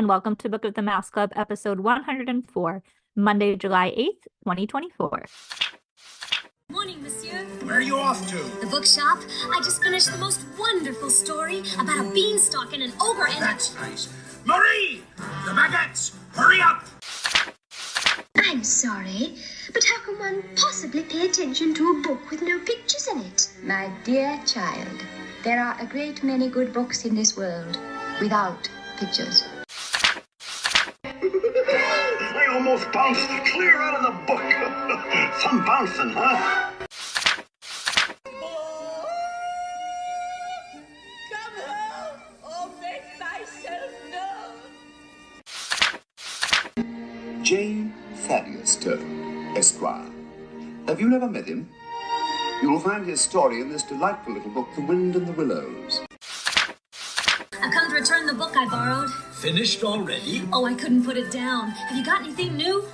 and welcome to Book of the Mouse Club, episode 104, Monday, July 8th, 2024. Morning, monsieur. Where are you off to? The bookshop. I just finished the most wonderful story about a beanstalk and an ogre and... That's nice. Marie! The baguettes! Hurry up! I'm sorry, but how can one possibly pay attention to a book with no pictures in it? My dear child, there are a great many good books in this world without pictures. I almost bounced clear out of the book. Some bouncing, huh? Come home or make myself known. J. Thaddeus Turtle, Esquire. Have you never met him? You will find his story in this delightful little book, The Wind and the Willows. I've come to return the book I borrowed. Finished already? Oh, I couldn't put it down. Have you got anything new?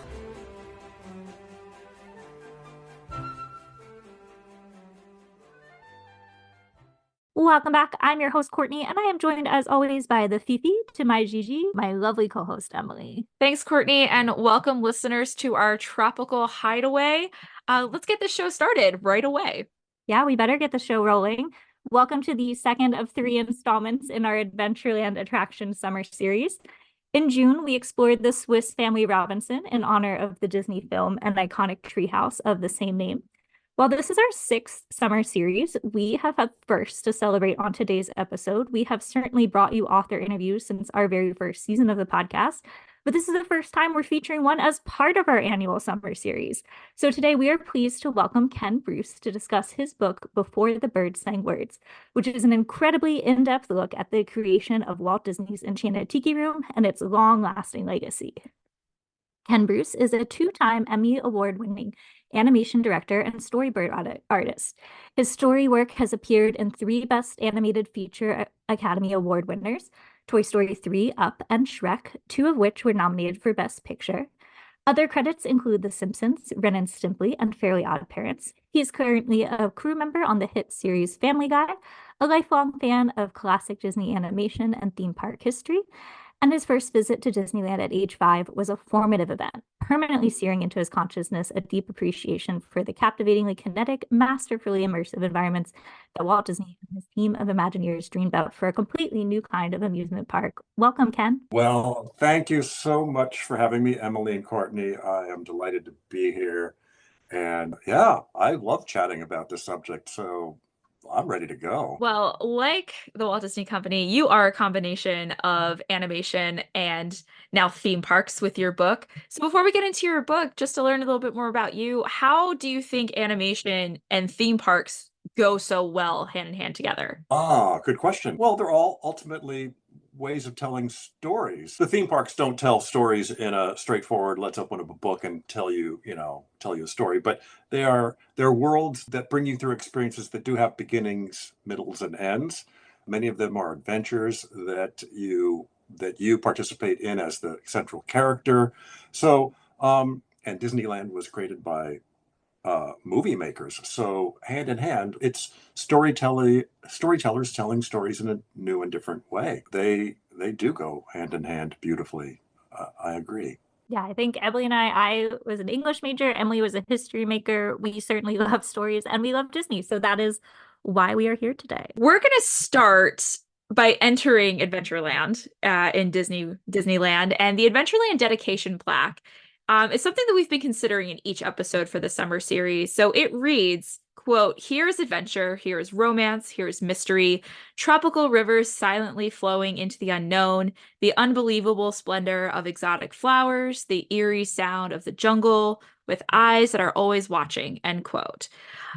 Welcome back. I'm your host, Courtney, and I am joined, as always, by the Fifi to my Gigi, my lovely co-host, Emily. Thanks, Courtney, and welcome, listeners, to our Tropical Hideaway. Let's get this show started right away. Yeah, we better get the show rolling. Welcome to the second of 3 installments in our Adventureland Attraction Summer Series. In June, we explored the Swiss Family Robinson in honor of the Disney film and iconic treehouse of the same name. While this is our 6th summer series, we have a first to celebrate on today's episode. We have certainly brought you author interviews since our very first season of the podcast, but this is the first time we're featuring one as part of our annual summer series. So today we are pleased to welcome Ken Bruce to discuss his book, Before the Birds Sang Words, which is an incredibly in-depth look at the creation of Walt Disney's Enchanted Tiki Room and its long-lasting legacy. Ken Bruce is a 2-time Emmy Award-winning animation director and storyboard artist. His story work has appeared in 3 Best Animated Feature Academy Award winners, Toy Story 3, Up, and Shrek, 2 of which were nominated for Best Picture. Other credits include The Simpsons, Ren and Stimpy, and Fairly Odd Parents. He is currently a crew member on the hit series Family Guy, a lifelong fan of classic Disney animation and theme park history, and his first visit to Disneyland at age 5 was a formative event, permanently searing into his consciousness a deep appreciation for the captivatingly kinetic, masterfully immersive environments that Walt Disney and his team of Imagineers dreamed up for a completely new kind of amusement park. Welcome, Ken. Well, thank you so much for having me, Emily and Courtney. I am delighted to be here. And yeah, I love chatting about this subject, so I'm ready to go. Well, like the Walt Disney Company, you are a combination of animation and now theme parks with your book. So before we get into your book, just to learn a little bit more about you, how do you think animation and theme parks go so well hand in hand together? Good question. Well, they're all ultimately ways of telling stories. The theme parks don't tell stories in a straightforward, let's open up a book and tell you a story, but they're worlds that bring you through experiences that do have beginnings, middles, and ends. Many of them are adventures that you participate in as the central character. So, and Disneyland was created by movie makers. So hand in hand, it's storytellers telling stories in a new and different way. They do go hand in hand beautifully. I agree. Yeah, I think Emily and I was an English major. Emily was a history maker. We certainly love stories and we love Disney. So that is why we are here today. We're going to start by entering Adventureland in Disneyland, and the Adventureland dedication plaque is something that we've been considering in each episode for the summer series. So it reads, quote, "Here is adventure, here is romance, here is mystery, tropical rivers silently flowing into the unknown, the unbelievable splendor of exotic flowers, the eerie sound of the jungle, with eyes that are always watching," end quote.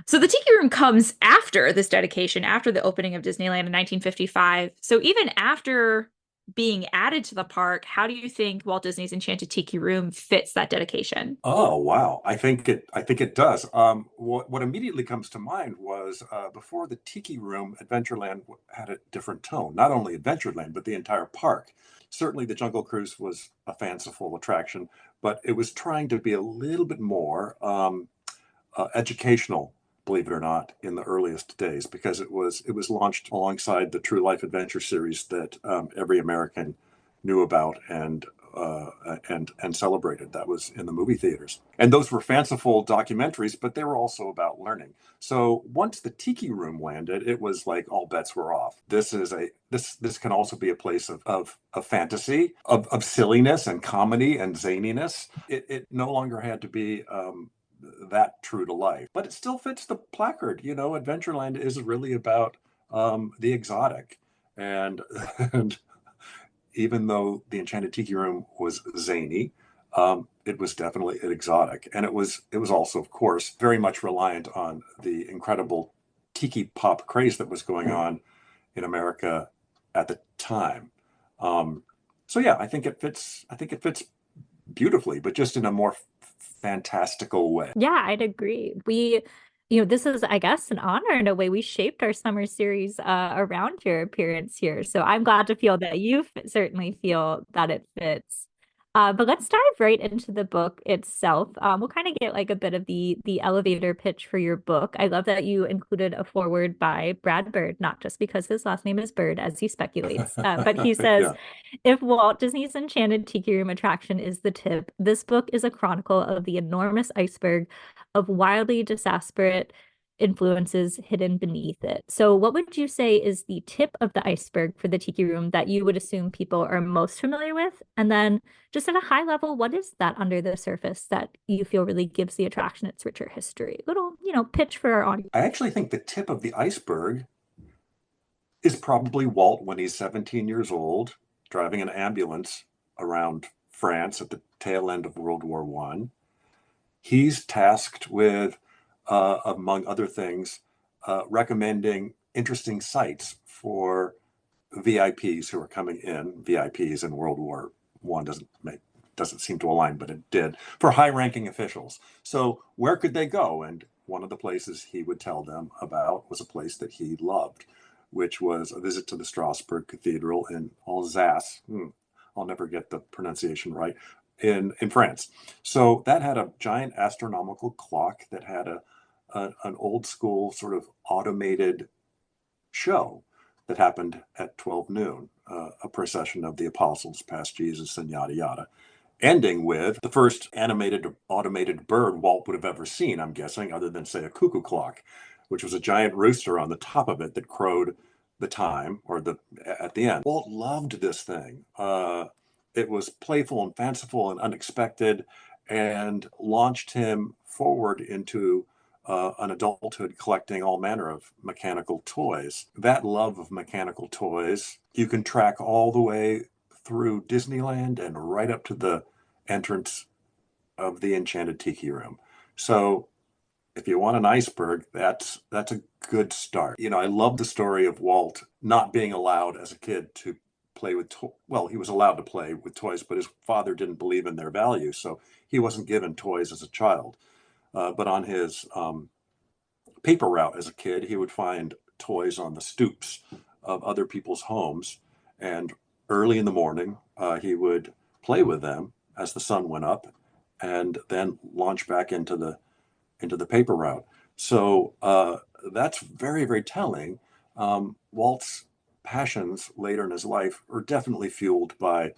So the Tiki Room comes after this dedication, after the opening of Disneyland in 1955. So even after being added to the park, how do you think Walt Disney's Enchanted Tiki Room fits that dedication? Oh, wow. I think it does. What immediately comes to mind was before the Tiki Room, Adventureland had a different tone. Not only Adventureland, but the entire park. Certainly the Jungle Cruise was a fanciful attraction, but it was trying to be a little bit more educational, believe it or not, in the earliest days, because it was launched alongside the True Life Adventure series that every American knew about and celebrated. That was in the movie theaters. And those were fanciful documentaries, but they were also about learning. So once the Tiki Room landed, it was like all bets were off. This can also be a place of fantasy, of silliness and comedy and zaniness. It no longer had to be that true to life, but it still fits the placard. Adventureland is really about the exotic. And and even though the Enchanted Tiki Room was zany, it was definitely exotic, and it was also, of course, very much reliant on the incredible tiki pop craze that was going on in America at the time. So yeah, I think it fits. I think it fits beautifully, but just in a more fantastical way. Yeah, I'd agree. This is, I guess, an honor in a way. We shaped our summer series around your appearance here. So I'm glad to feel that you certainly feel that it fits. But let's dive right into the book itself. We'll kind of get like a bit of the elevator pitch for your book. I love that you included a foreword by Brad Bird, not just because his last name is Bird, as he speculates, but he says, Yeah. if Walt Disney's Enchanted Tiki Room attraction is the tip, this book is a chronicle of the enormous iceberg of wildly disparate influences hidden beneath it. So what would you say is the tip of the iceberg for the Tiki Room that you would assume people are most familiar with? And then just at a high level, what is that under the surface that you feel really gives the attraction its richer history? Little, pitch for our audience. I actually think the tip of the iceberg is probably Walt when he's 17 years old, driving an ambulance around France at the tail end of World War I. He's tasked with, among other things, recommending interesting sites for VIPs who are coming in. VIPs in World War I doesn't seem to align, but it did, for high-ranking officials. So where could they go? And one of the places he would tell them about was a place that he loved, which was a visit to the Strasbourg Cathedral in Alsace. I'll never get the pronunciation right. In France. So that had a giant astronomical clock that had an old school sort of automated show that happened at 12 noon, a procession of the apostles past Jesus and yada yada, ending with the first animated automated bird Walt would have ever seen, I'm guessing, other than say a cuckoo clock, which was a giant rooster on the top of it that crowed the time at the end. Walt loved this thing. It was playful and fanciful and unexpected, and launched him forward into an adulthood collecting all manner of mechanical toys. That love of mechanical toys, you can track all the way through Disneyland and right up to the entrance of the Enchanted Tiki Room. So if you want an iceberg, that's a good start. I love the story of Walt not being allowed as a kid to play with he was allowed to play with toys, but his father didn't believe in their value, so he wasn't given toys as a child. But on his paper route as a kid, he would find toys on the stoops of other people's homes, and early in the morning, he would play with them as the sun went up, and then launch back into the paper route. So that's very, very telling. Walt's passions later in his life are definitely fueled by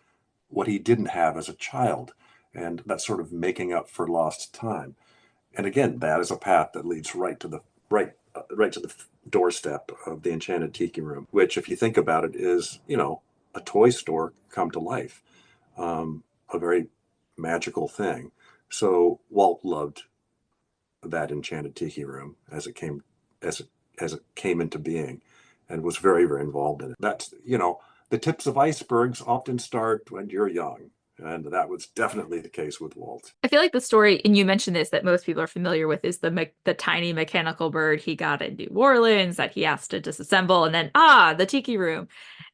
what he didn't have as a child, and that sort of making up for lost time. And again, that is a path that leads right to the doorstep of the Enchanted Tiki Room, which, if you think about it, is a toy store come to life, a very magical thing. So Walt loved that Enchanted Tiki Room as it came into being, and was very, very involved in it. That's, the tips of icebergs often start when you're young. And that was definitely the case with Walt. I feel like the story, and you mentioned this, that most people are familiar with, is the tiny mechanical bird he got in New Orleans that he asked to disassemble, and then, the Tiki Room.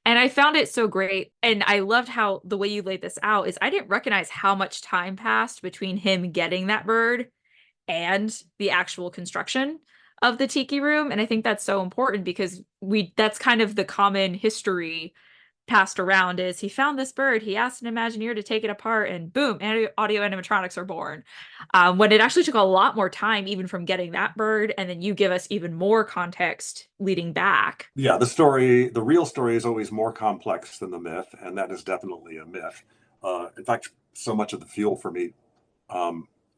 And I found it so great. And I loved how the way you laid this out is I didn't recognize how much time passed between him getting that bird and the actual construction of the Tiki Room. And I think that's so important because that's kind of the common history passed around is he found this bird, he asked an Imagineer to take it apart, and boom, audio animatronics are born. When it actually took a lot more time, even from getting that bird, and then you give us even more context leading back. Yeah, the real story is always more complex than the myth, and that is definitely a myth. In fact, so much of the fuel for me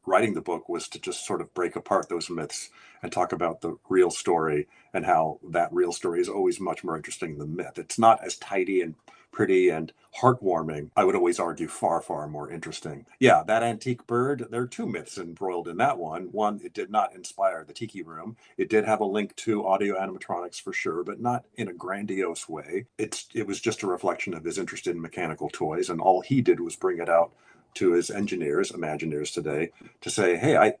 writing the book was to just sort of break apart those myths and talk about the real story and how that real story is always much more interesting than myth. It's not as tidy and pretty and heartwarming. I would always argue far, far more interesting. Yeah, that antique bird, there are two myths embroiled in that one. One, it did not inspire the Tiki Room. It did have a link to audio animatronics for sure, but not in a grandiose way. It was just a reflection of his interest in mechanical toys, and all he did was bring it out to his engineers, Imagineers today, to say, hey, I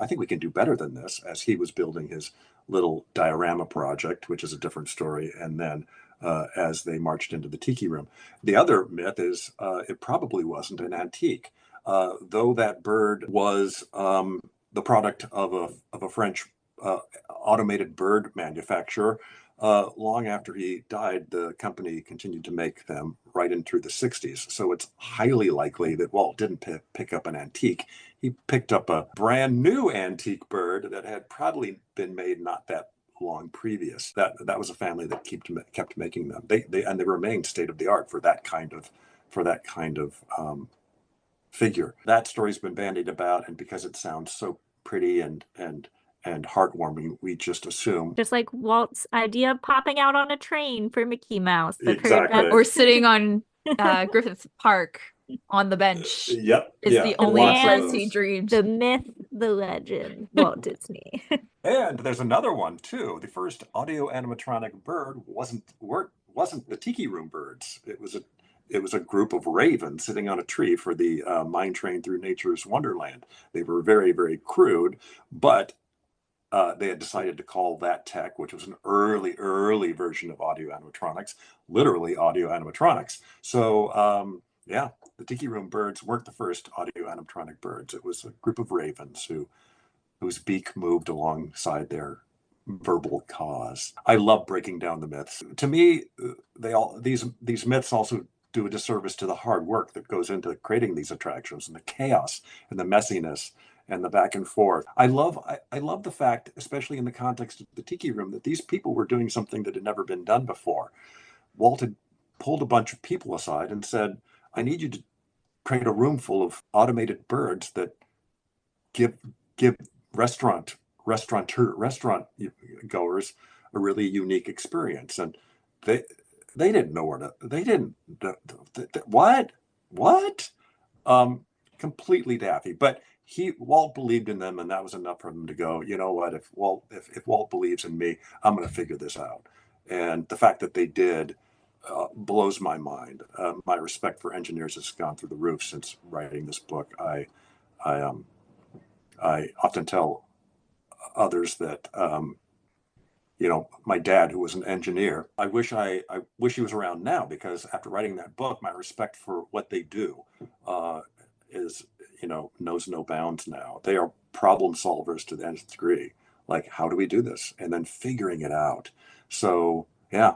think we can do better than this, as he was building his little diorama project, which is a different story, and then as they marched into the Tiki Room. The other myth is it probably wasn't an antique, though that bird was the product of a French automated bird manufacturer. Long after he died, the company continued to make them right in through the 60s. So it's highly likely that Walt didn't pick up an antique. He picked up a brand new antique bird that had probably been made not that long previous. That was a family that kept making them. They remained state of the art for that kind of figure. That story's been bandied about, and because it sounds so pretty and heartwarming, we just assume. Just like Walt's idea of popping out on a train for Mickey Mouse. Exactly. Or sitting on Griffith Park on the bench. Yep. Is the only place he dreamed. The myth, the legend, Walt Disney. And there's another one too. The first audio animatronic bird wasn't the Tiki Room birds. It was a group of ravens sitting on a tree for the mine train through nature's wonderland. They were very, very crude, but they had decided to call that tech, which was an early version of audio animatronics, literally audio animatronics. So yeah, the Tiki Room birds weren't the first audio animatronic birds. It was a group of ravens whose beak moved alongside their verbal cause. I love breaking down the myths. To me, these myths also do a disservice to the hard work that goes into creating these attractions, and the chaos and the messiness and the back and forth. I love the fact, especially in the context of the Tiki Room, that these people were doing something that had never been done before. Walt had pulled a bunch of people aside and said, I need you to create a room full of automated birds that give restaurant goers a really unique experience. And they didn't know where to, they didn't, what? Completely daffy. But Walt believed in them, and that was enough for them to go, you know what, if Walt believes in me, I'm going to figure this out. And the fact that they did blows my mind. My respect for engineers has gone through the roof since writing this book. I often tell others that my dad, who was an engineer, I wish he was around now, because after writing that book, my respect for what they do is knows no bounds now. They are problem solvers to the nth degree. Like, how do we do this? And then figuring it out. So yeah,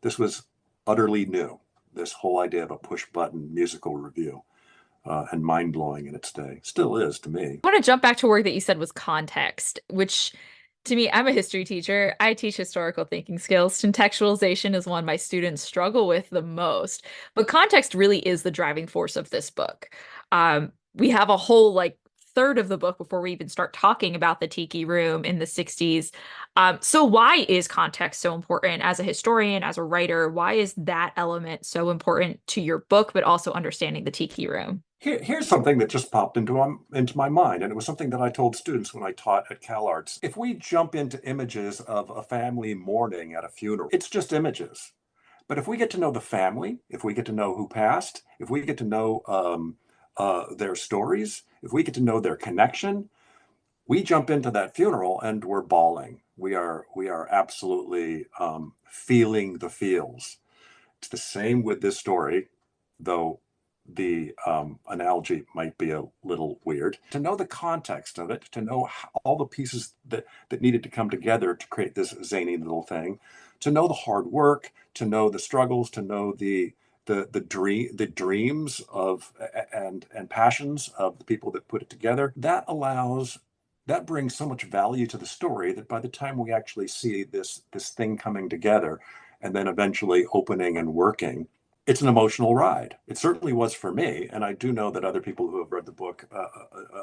this was utterly new. This whole idea of a push button musical review. And mind-blowing in its day. Still is to me. I want to jump back to a word that you said was context, which to me, I'm a history teacher. I teach historical thinking skills. Contextualization is one my students struggle with the most. But context really is the driving force of this book. We have a whole third of the book before we even start talking about the Tiki Room in the 60s. So why is context so important as a historian, as a writer? Why is that element so important to your book, but also understanding the Tiki Room? Here's something that just popped into my mind, and it was something that I told students when I taught at CalArts. If we jump into images of a family mourning at a funeral, it's just images. But if we get to know the family, if we get to know who passed, if we get to know their stories, if we get to know their connection, we jump into that funeral and we're bawling. We are absolutely feeling the feels. It's the same with this story, though the analogy might be a little weird. To know the context of it, to know all the pieces that needed to come together to create this zany little thing, to know the hard work, to know the struggles, to know the dreams of and passions of the people that put it together, that brings so much value to the story that by the time we actually see this thing coming together and then eventually opening and working, it's an emotional ride. It certainly was for me, and I do know that other people who have read the book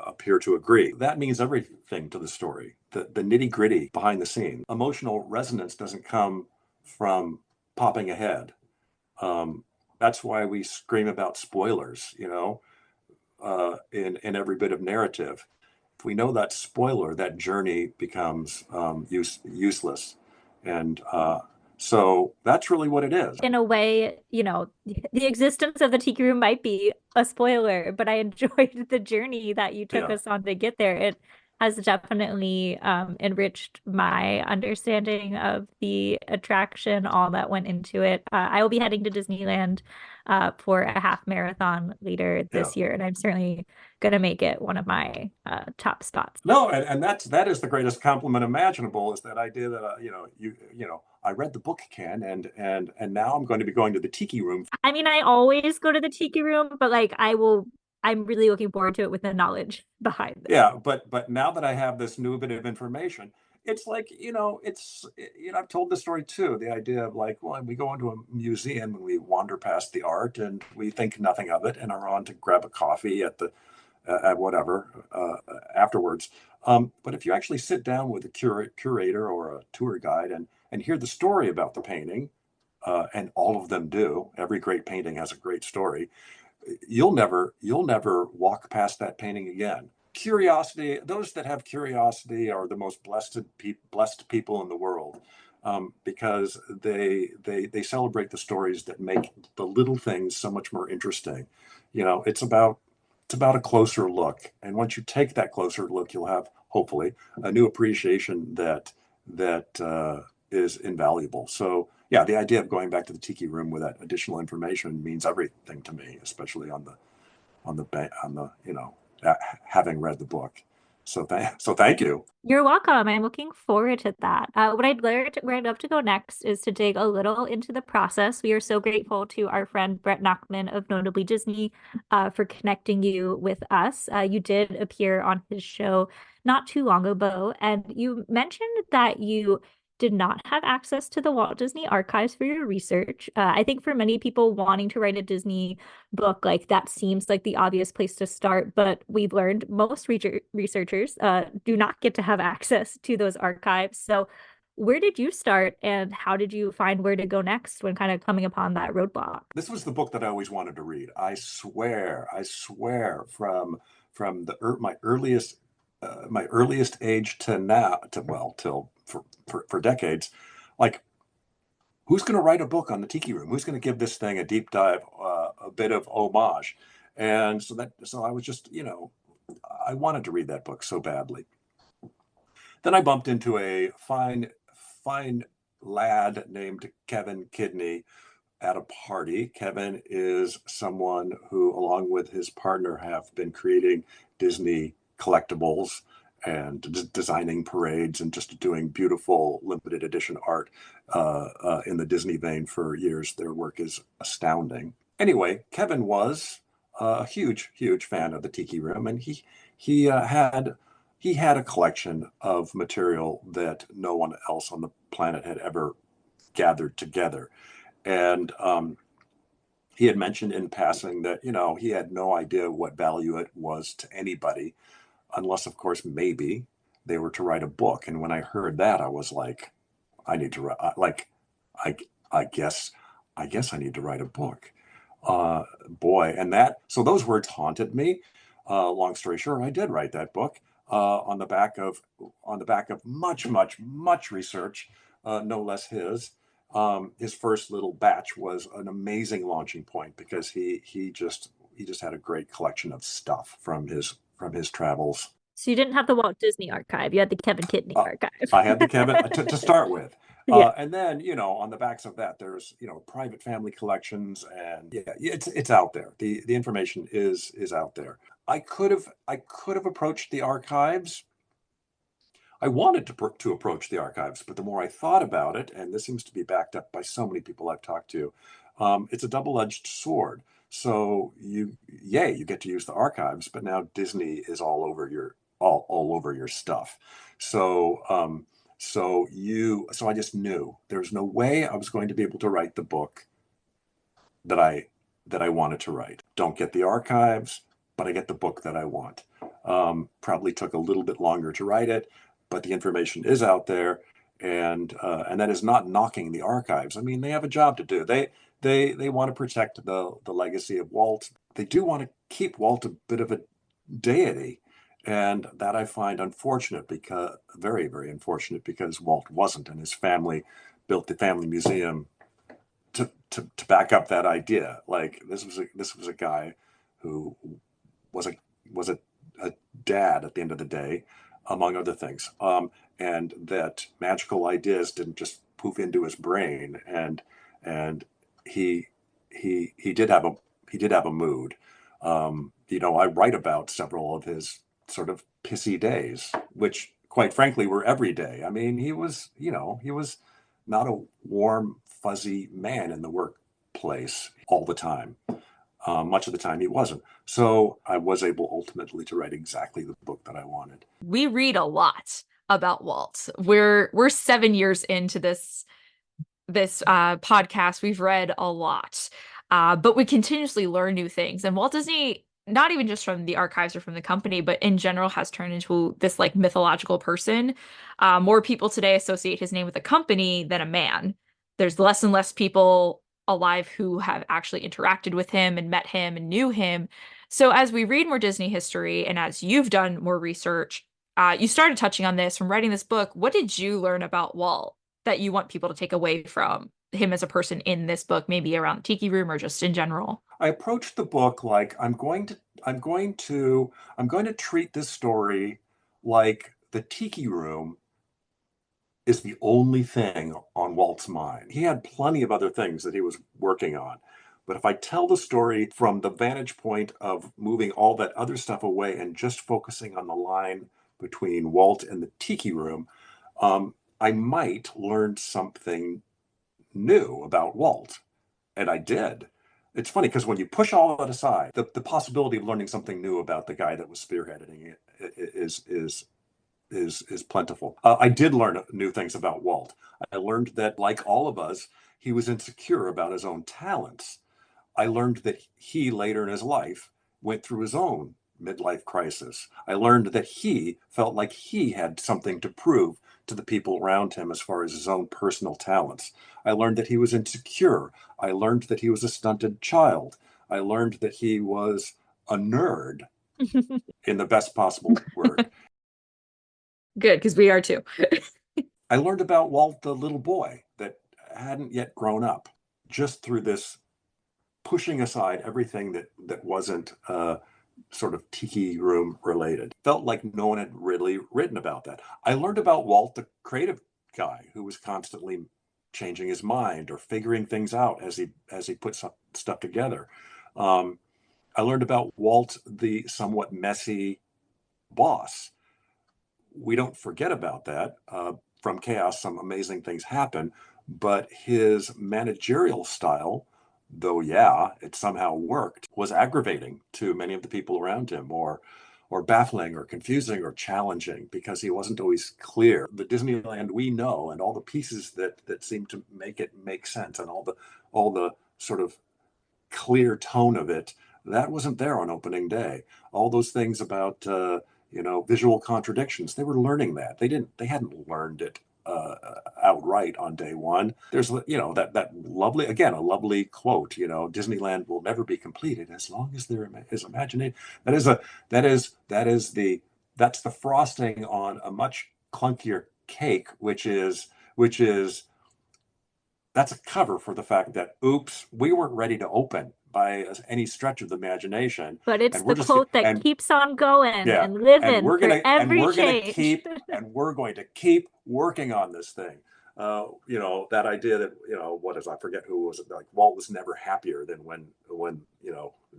appear to agree. That means everything to the story, the nitty-gritty behind the scenes. Emotional resonance doesn't come from popping ahead. That's why we scream about spoilers, in every bit of narrative. If we know that spoiler, that journey becomes useless. And so that's really what it is. In a way, the existence of the Tiki Room might be a spoiler, but I enjoyed the journey that you took us on to get there. It has definitely enriched my understanding of the attraction, all that went into it. I will be heading to Disneyland for a half marathon later this year, and I'm certainly going to make it one of my top spots. No, and that is the greatest compliment imaginable, is that idea that I read the book, Ken, and now I'm going to be going to the Tiki Room. I mean, I always go to the Tiki Room, but I'm really looking forward to it with the knowledge behind it. Yeah, but now that I have this new bit of information, it's like, I've told this story too. The idea of like, well, we go into a museum and we wander past the art and we think nothing of it and are on to grab a coffee at whatever afterwards. But if you actually sit down with a curator or a tour guide and hear the story about the painting, and all of them do, every great painting has a great story, you'll never walk past that painting again. Curiosity, those that have curiosity are the most blessed people in the world, because they celebrate the stories that make the little things so much more interesting. It's about a closer look, and once you take that closer look, you'll have hopefully a new appreciation that is invaluable. So yeah, the idea of going back to the Tiki Room with that additional information means everything to me, especially on the having read the book. So thank you. You're welcome. I'm looking forward to that. Where I'd love to go next is to dig a little into the process. We are so grateful to our friend Brett Nachman of Notably Disney for connecting you with us. You did appear on his show not too long ago, and you mentioned that you did not have access to the Walt Disney Archives for your research. I think for many people wanting to write a Disney book, like that seems like the obvious place to start, but we've learned most researchers do not get to have access to those archives. So where did you start, and how did you find where to go next when kind of coming upon that roadblock? This was the book that I always wanted to read. I swear from my earliest age to now, till for decades, like, who's going to write a book on the Tiki Room? Who's going to give this thing a deep dive, a bit of homage? And so I was just, I wanted to read that book so badly. Then I bumped into a fine lad named Kevin Kidney at a party. Kevin is someone who, along with his partner, have been creating Disney collectibles and designing parades and just doing beautiful limited edition art in the Disney vein for years. Their work is astounding. Anyway, Kevin was a huge fan of the Tiki Room, and he had a collection of material that no one else on the planet had ever gathered together. And he had mentioned in passing that, he had no idea what value it was to anybody, unless, of course, maybe they were to write a book. And when I heard that, I was like, I need to write, I guess I need to write a book. Boy, so those words haunted me. Long story short, I did write that book on the back of much research, no less his. His first little batch was an amazing launching point, because he just had a great collection of stuff from his travels. So you didn't have the Walt Disney Archive, you had the Kevin Kidney Archive. I had the Kevin to start with. Yeah. And then, on the backs of that, there's, private family collections, and yeah, it's out there. The information is out there. I could have approached the archives. I wanted to approach the archives, but the more I thought about it, and this seems to be backed up by so many people I've talked to, it's a double-edged sword. So you get to use the archives, but now Disney is all over your stuff. So I just knew there's no way I was going to be able to write the book that I wanted to write. Don't get the archives, but I get the book that I want. Probably took a little bit longer to write it, but the information is out there, and that is not knocking the archives. I mean, they have a job to do. They want to protect the legacy of Walt. They do want to keep Walt a bit of a deity, and that I find unfortunate, because very, very unfortunate, because Walt wasn't, and his family built the family museum to back up that idea. Like, this was a guy who was a dad at the end of the day, among other things, and that magical ideas didn't just poof into his brain, and he did have a mood. I write about several of his sort of pissy days, which quite frankly were every day. I mean, he was not a warm, fuzzy man in the workplace all the time. Much of the time he wasn't. So I was able ultimately to write exactly the book that I wanted. We read a lot about Walt. We're 7 years into this podcast. We've read a lot, but we continuously learn new things. And Walt Disney, not even just from the archives or from the company, but in general, has turned into this like mythological person. More people today associate his name with a company than a man. There's less and less people alive who have actually interacted with him and met him and knew him. So as we read more Disney history, and as you've done more research, you started touching on this from writing this book. What did you learn about Walt that you want people to take away from him as a person in this book, maybe around the Tiki Room or just in general? I approached the book like I'm going to treat this story like the Tiki Room is the only thing on Walt's mind. He had plenty of other things that he was working on. But if I tell the story from the vantage point of moving all that other stuff away and just focusing on the line between Walt and the Tiki Room, I might learn something new about Walt. And I did. It's funny because when you push all that aside, the possibility of learning something new about the guy that was spearheading it is plentiful. I did learn new things about Walt. I learned that, like all of us, he was insecure about his own talents. I learned that he, later in his life, went through his own midlife crisis. I learned that he felt like he had something to prove to the people around him as far as his own personal talents. I learned that he was insecure. I learned that he was a stunted child. I learned that he was a nerd in the best possible word. Good, because we are too. I learned about Walt, the little boy that hadn't yet grown up, just through this pushing aside everything that wasn't sort of Tiki Room related. Felt like no one had really written about that. I learned about Walt, the creative guy who was constantly changing his mind or figuring things out as he put some stuff together. I learned about Walt, the somewhat messy boss. We don't forget about that. From chaos, some amazing things happen, but his managerial style, though, yeah, it somehow worked, was aggravating to many of the people around him, or baffling or confusing or challenging, because he wasn't always clear. The Disneyland we know and all the pieces that seem to make it make sense, and all the sort of clear tone of it, that wasn't there on opening day. All those things about visual contradictions, they were learning that. They hadn't learned it outright on day one. There's that lovely, again, a lovely quote, Disneyland will never be completed as long as there is imagination. That's the frosting on a much clunkier cake, which is that's a cover for the fact that, oops, we weren't ready to open by any stretch of the imagination. But it's the quote that keeps on going and living for every change. We're going to keep working on this thing. that idea that, I forget who was it, like Walt was never happier than when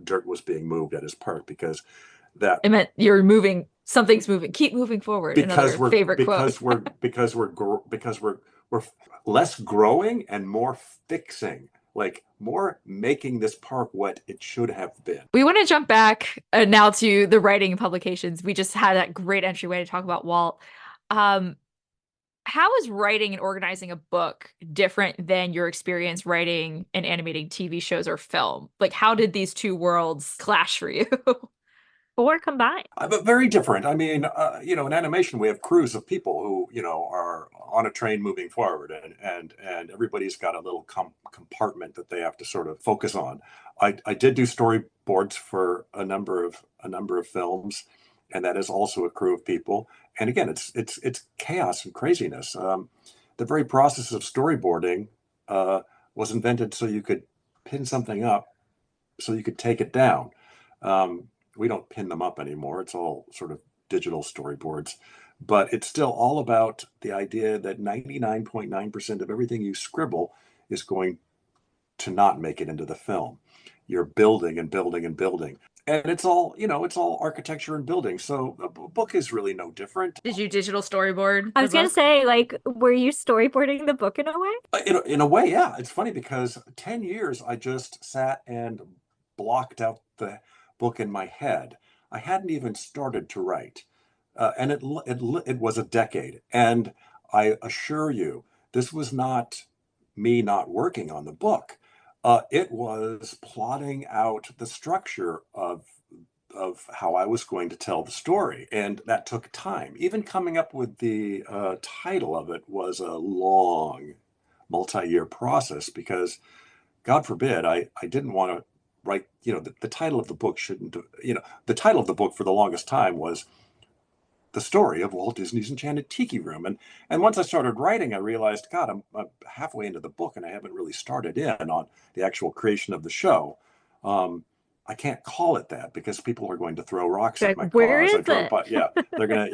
dirt was being moved at his park, because that It meant something's moving, keep moving forward. because Another favorite quote. we're less growing and more fixing, like more making this park what it should have been. We want to jump back now to the writing and publications. We just had that great entryway to talk about Walt. How is writing and organizing a book different than your experience writing and animating TV shows or film? Like, how did these two worlds clash for you? Or combined? But very different. I mean, in animation, we have crews of people who, are on a train moving forward, and everybody's got a little compartment that they have to sort of focus on. I did do storyboards for a number of films, and that is also a crew of people. And again, it's chaos and craziness. The very process of storyboarding was invented so you could pin something up, so you could take it down. We don't pin them up anymore. It's all sort of digital storyboards, but it's still all about the idea that 99.9% of everything you scribble is going to not make it into the film. You're building and building and building. And it's all architecture and building. So a book is really no different. Did you digital storyboard? I was going to say, like, were you storyboarding the book in a way? In a way, yeah. It's funny because 10 years I just sat and blocked out the book in my head. I hadn't even started to write. And it was a decade. And I assure you, this was not me not working on the book. It was plotting out the structure of how I was going to tell the story. And that took time. Even coming up with the title of it was a long, multi-year process, because God forbid, I didn't want to write, the title of the book shouldn't, the title of the book for the longest time was The Story of Walt Disney's Enchanted Tiki Room. And once I started writing, I realized, God, I'm halfway into the book and I haven't really started in on the actual creation of the show. I can't call it that because people are going to throw rocks at my car as I drove by. Yeah, they're gonna,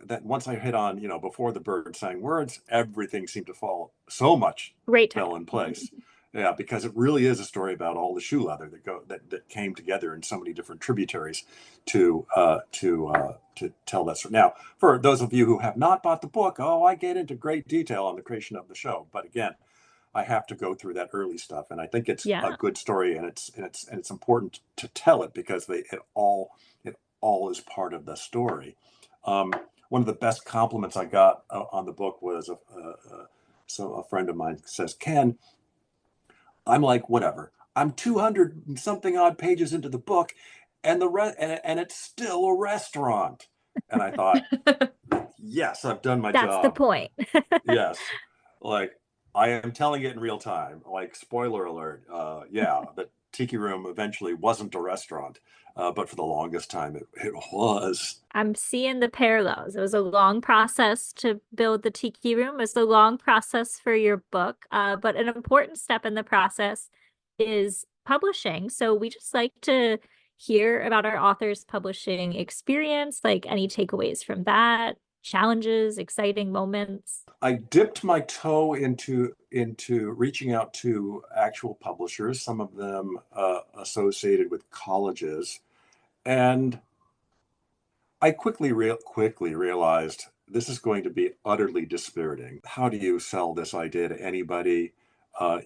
that once I hit on, before the bird sang words, everything seemed to fall so much fell in place. Yeah, because it really is a story about all the shoe leather that came together in so many different tributaries to tell that story. Now, for those of you who have not bought the book, I get into great detail on the creation of the show. But again, I have to go through that early stuff, and I think it's a good story, and it's important to tell it because it all is part of the story. One of the best compliments I got on the book was a friend of mine says, "Ken, I'm like, whatever. I'm 200 and something odd pages into the book, and and it's still a restaurant." And I thought, yes, I've done my job. That's the point. Yes, like I am telling it in real time. Like, spoiler alert. The Tiki Room eventually wasn't a restaurant, but for the longest time it was. I'm seeing the parallels. It was a long process to build the Tiki Room. It was a long process for your book, but an important step in the process is publishing. So we just like to hear about our author's publishing experience, like any takeaways from that, challenges, exciting moments. I dipped my toe into reaching out to actual publishers, some of them associated with colleges, and I quickly realized this is going to be utterly dispiriting. How do you sell this idea to anybody?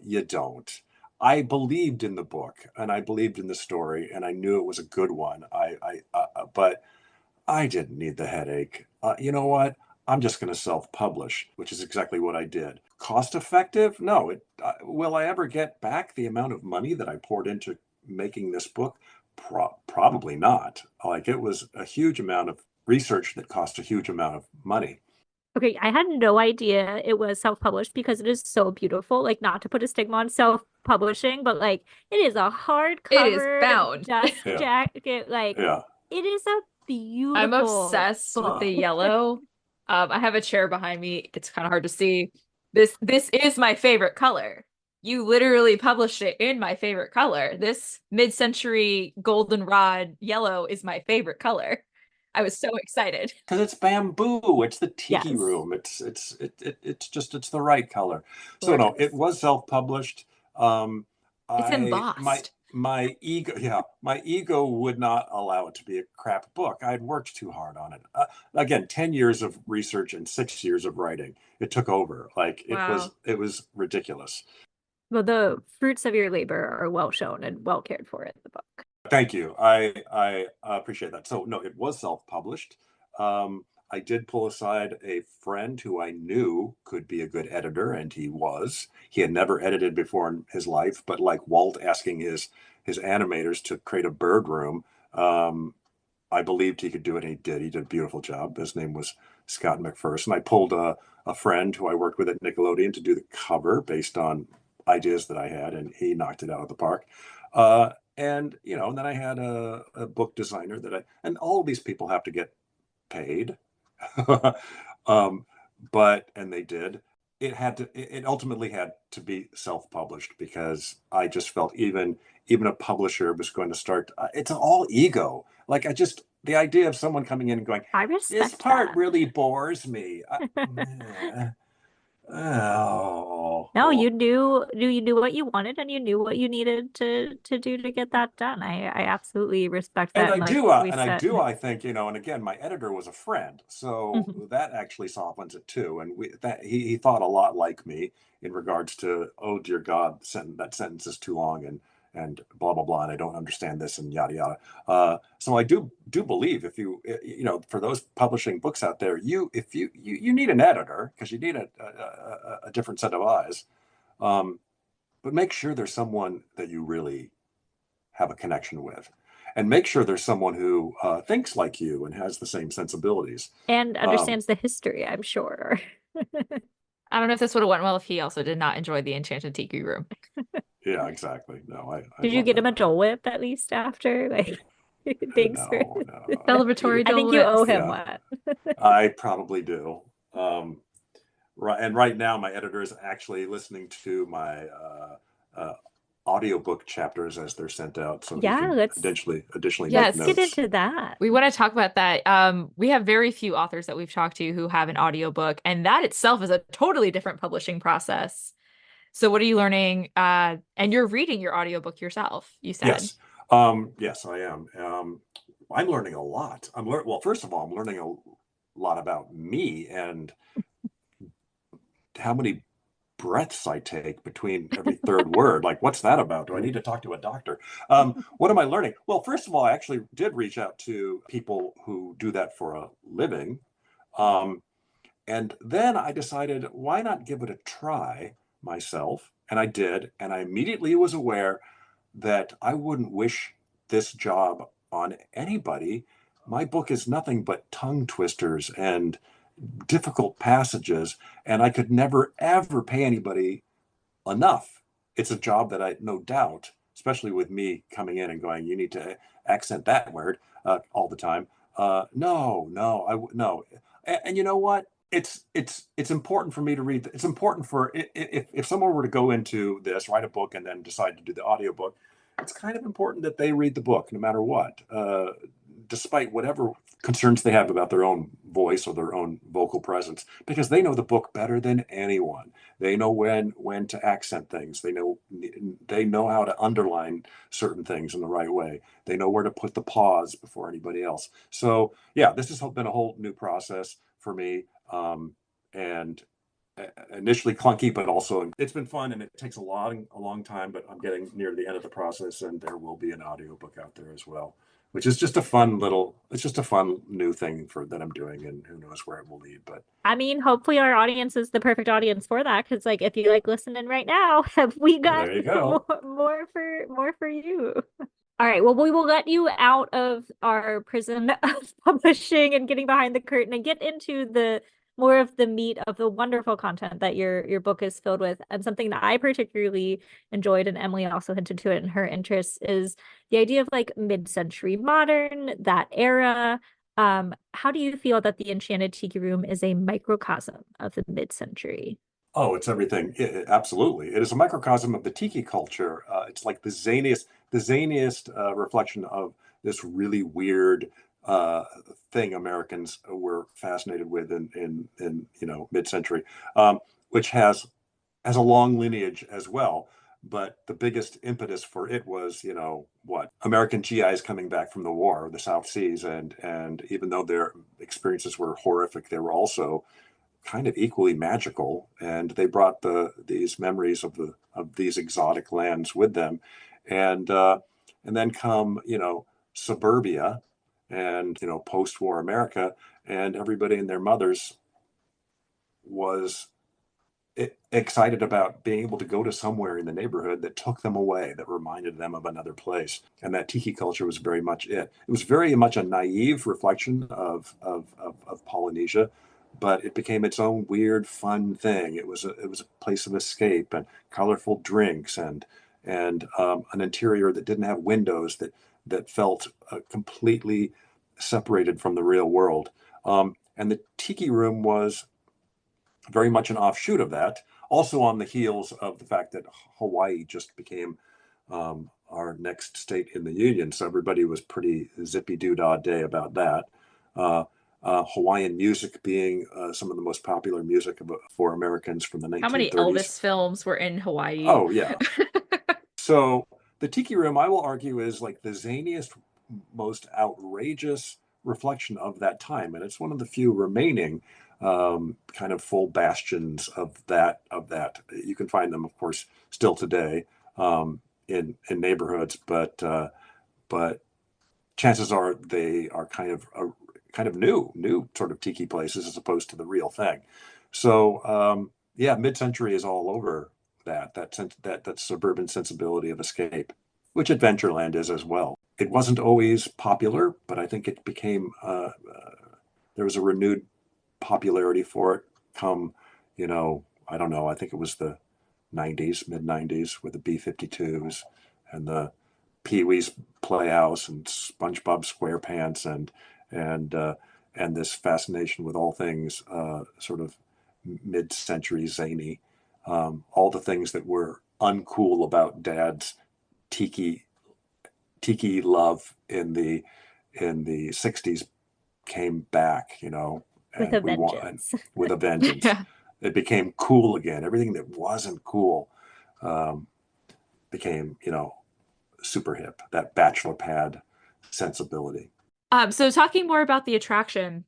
You don't. I believed in the book and I believed in the story and I knew it was a good one. But I didn't need the headache. You know what? I'm just going to self-publish, which is exactly what I did. Cost effective? No. Will I ever get back the amount of money that I poured into making this book? Probably not. Like, it was a huge amount of research that cost a huge amount of money. Okay, I had no idea it was self-published because it is so beautiful. Like, not to put a stigma on self-publishing, but like, it is a hardcover. It is bound. Dust jacket. Like, it is a beautiful. I'm obsessed with the yellow. I have a chair behind me. It's kind of hard to see. This is my favorite color. You literally published it in my favorite color. This mid-century goldenrod yellow is my favorite color. I was so excited. Because it's bamboo. It's the tiki Yes. room. It's the right color. So no, it Gorgeous. was self-published. It's embossed. My ego would not allow it to be a crap book. I'd worked too hard on it. Again, 10 years of research and 6 years of writing. It took over. Like Wow. it was ridiculous. Well, the fruits of your labor are well shown and well cared for in the book. Thank you. I appreciate that. So no, it was self-published. I did pull aside a friend who I knew could be a good editor, and he was. He had never edited before in his life, but like Walt asking his animators to create a bird room, I believed he could do it, and he did. He did a beautiful job. His name was Scott McPherson. I pulled a friend who I worked with at Nickelodeon to do the cover based on ideas that I had, and he knocked it out of the park. And then I had a book designer and all of these people have to get paid. And they did. It ultimately had to be self-published because I just felt even a publisher was going to start. It's all ego. Like the idea of someone coming in and going, I respect this part that. really bores me. No, you knew what you wanted and you knew what you needed to do to get that done. I absolutely respect that. And like I do, I think, and again, my editor was a friend, so that actually softens it too. And he thought a lot like me in regards to, oh dear God, that sentence is too long and blah blah blah, and I don't understand this and yada yada. So I do believe if for those publishing books out there, you need an editor because you need a different set of eyes. But make sure there's someone that you really have a connection with, and make sure there's someone who thinks like you and has the same sensibilities and understands the history, I'm sure. I don't know if this would have went well if he also did not enjoy the Enchanted Tiki Room. Yeah, exactly. No, Did you get him a Dole Whip at least after? Like, thanks for no. Celebratory I Dole think you Whips. owe him Yeah. one. I probably do. Right now, my editor is actually listening to my audiobook chapters as they're sent out, so Yeah, he can let's additionally Yes. make get notes. into that. We want to talk about that. We have very few authors that we've talked to who have an audiobook, and that itself is a totally different publishing process. So what are you learning? And you're reading your audiobook yourself, you said. Yes. Yes, I am. I'm learning a lot. Well, first of all, I'm learning a lot about me and how many breaths I take between every third word. Like, what's that about? Do I need to talk to a doctor? What am I learning? Well, first of all, I actually did reach out to people who do that for a living. And then I decided, why not give it a try myself? And I did. And I immediately was aware that I wouldn't wish this job on anybody. My book is nothing but tongue twisters and difficult passages, and I could never, ever pay anybody enough. It's a job that I, no doubt, especially with me coming in and going, you need to accent that word all the time. No. And you know what? It's important for me to read. It's important for if someone were to go into this, write a book, and then decide to do the audiobook, it's kind of important that they read the book no matter what, despite whatever concerns they have about their own voice or their own vocal presence, because they know the book better than anyone. They know when to accent things. They know how to underline certain things in the right way. They know where to put the pause before anybody else. So yeah, this has been a whole new process for me, and initially clunky, but also it's been fun, and it takes a long time, but I'm getting near the end of the process, and there will be an audiobook out there as well, which is just a fun new thing that I'm doing, and who knows where it will lead. But I mean, hopefully our audience is the perfect audience for that, because like if you like listening right now, have we got there you go. more for you. All right, well, we will let you out of our prison of publishing and getting behind the curtain and get into the more of the meat of the wonderful content that your book is filled with. And something that I particularly enjoyed, and Emily also hinted to it in her interests, is the idea of like mid-century modern, that era. How do you feel that the Enchanted Tiki Room is a microcosm of the mid-century? Oh, it's everything. Absolutely. It is a microcosm of the tiki culture. It's like the zaniest reflection of this really weird thing Americans were fascinated with in mid-century, which has a long lineage as well. But the biggest impetus for it was, American GIs coming back from the war, the South Seas, and even though their experiences were horrific, they were also kind of equally magical, and they brought these memories of these exotic lands with them, and then come suburbia, and post-war America, and everybody and their mothers was excited about being able to go to somewhere in the neighborhood that took them away, that reminded them of another place. And that tiki culture was very much it. It was very much a naive reflection of Polynesia, but it became its own weird, fun thing. It was a place of escape and colorful drinks and an interior that didn't have windows, that felt completely separated from the real world. And the tiki room was very much an offshoot of that, also on the heels of the fact that Hawaii just became our next state in the Union. So everybody was pretty zippy-doo-dah day about that. Hawaiian music being some of the most popular music for Americans from the 1930s. How many Elvis films were in Hawaii? Oh, yeah. So the tiki room, I will argue, is like the zaniest, most outrageous reflection of that time. And it's one of the few remaining kind of full bastions of that. You can find them, of course, still today in neighborhoods, but chances are they are kind of new sort of tiki places as opposed to the real thing. So mid-century is all over that suburban sensibility of escape, which Adventureland is as well. It wasn't always popular, but I think it became there was a renewed popularity for it come, I don't know, I think it was the 90s, mid-90s, with the B-52s and the Pee-wee's Playhouse and SpongeBob SquarePants and this fascination with all things sort of mid-century zany, all the things that were uncool about Dad's tiki love in the 60s came back, with a vengeance. With a vengeance. Yeah. It became cool again. Everything that wasn't cool became, super hip, that bachelor pad sensibility. So talking more about the attraction,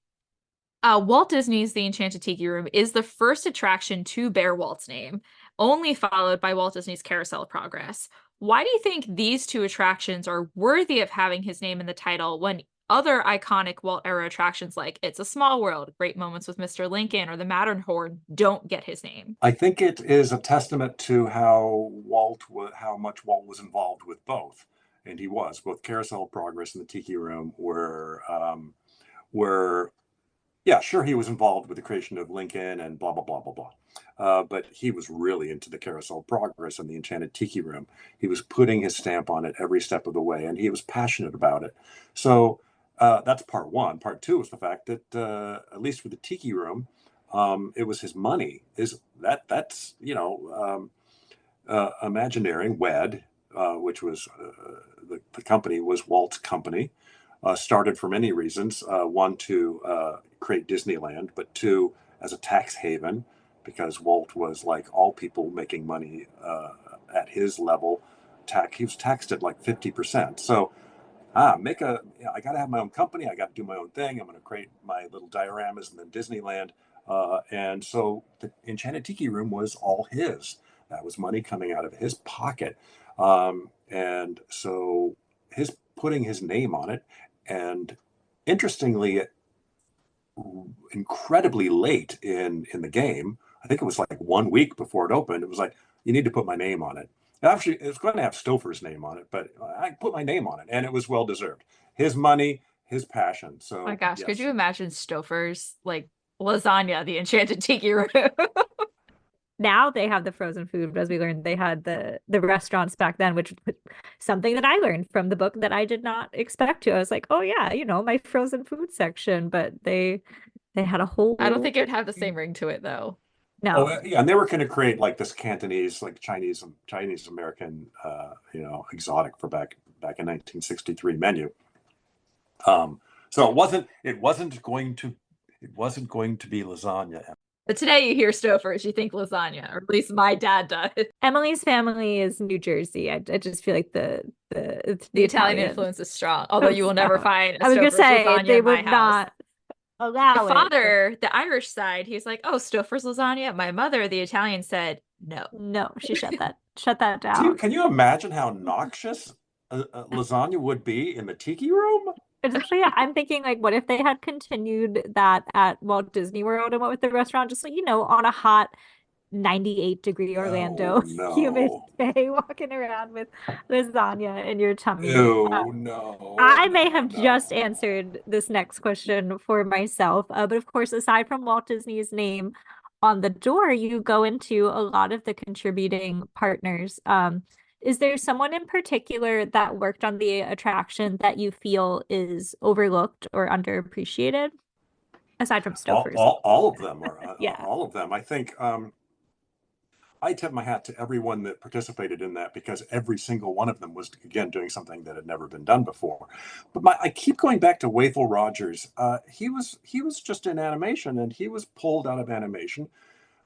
Walt Disney's The Enchanted Tiki Room is the first attraction to bear Walt's name, only followed by Walt Disney's Carousel of Progress. Why do you think these two attractions are worthy of having his name in the title when other iconic Walt era attractions like It's a Small World, Great Moments with Mr. Lincoln, or the Matterhorn don't get his name? I think it is a testament to how much Walt was involved with both. And he was. Both Carousel of Progress and the Tiki Room were yeah, sure, he was involved with the creation of Lincoln and blah, blah, blah, blah, blah. But he was really into the Carousel of Progress and the Enchanted Tiki Room. He was putting his stamp on it every step of the way, and he was passionate about it. So that's part one. Part two is the fact that, at least for the Tiki Room, it was his money. That's Imagineering, WED, which was the company was Walt's company. Started for many reasons. One, to create Disneyland, but two, as a tax haven, because Walt was, like all people making money at his level, he was taxed at like 50%. So I got to have my own company. I got to do my own thing. I'm going to create my little dioramas and then Disneyland. And so the Enchanted Tiki Room was all his. That was money coming out of his pocket. And so his putting his name on it, and interestingly, incredibly late in the game, I think it was like 1 week before it opened, it was like, you need to put my name on it. Actually, it was going to have Stouffer's name on it, but I put my name on it, and it was well deserved. His money, his passion. So, my gosh, yes. Could you imagine Stouffer's like lasagna, the Enchanted Tiki Room? Now they have the frozen food, but as we learned, they had the restaurants back then, which was something that I learned from the book that I did not expect to. I was like, oh yeah, my frozen food section, but they had a whole. I don't think it would have the same ring to it though. No. Oh, yeah, and they were going to create like this Cantonese, like Chinese American, exotic for back in 1963 menu. So So it wasn't going to be lasagna. But today you hear Stouffer's, you think lasagna, or at least my dad does. Emily's family is New Jersey. I just feel like the Italian influence is strong, although you will never find a I was gonna Stouffer's say lasagna they in my would house. not allow My it. father, the Irish side, he's like, "Oh, Stouffer's lasagna." My mother, the Italian, said no. No, she shut that down. Can you imagine how noxious a lasagna would be in the Tiki Room? Especially, I'm thinking like, what if they had continued that at Walt Disney World and went with the restaurant, just like, on a hot 98-degree Orlando humid day, walking around with lasagna in your tummy. No. I may have just answered this next question for myself, but of course, aside from Walt Disney's name on the door, you go into a lot of the contributing partners. Is there someone in particular that worked on the attraction that you feel is overlooked or underappreciated? Aside from Stouffer's. All of them are. Yeah. All of them. I think I tip my hat to everyone that participated in that, because every single one of them was, again, doing something that had never been done before. But I keep going back to Wathel Rogers. He was just in animation, and he was pulled out of animation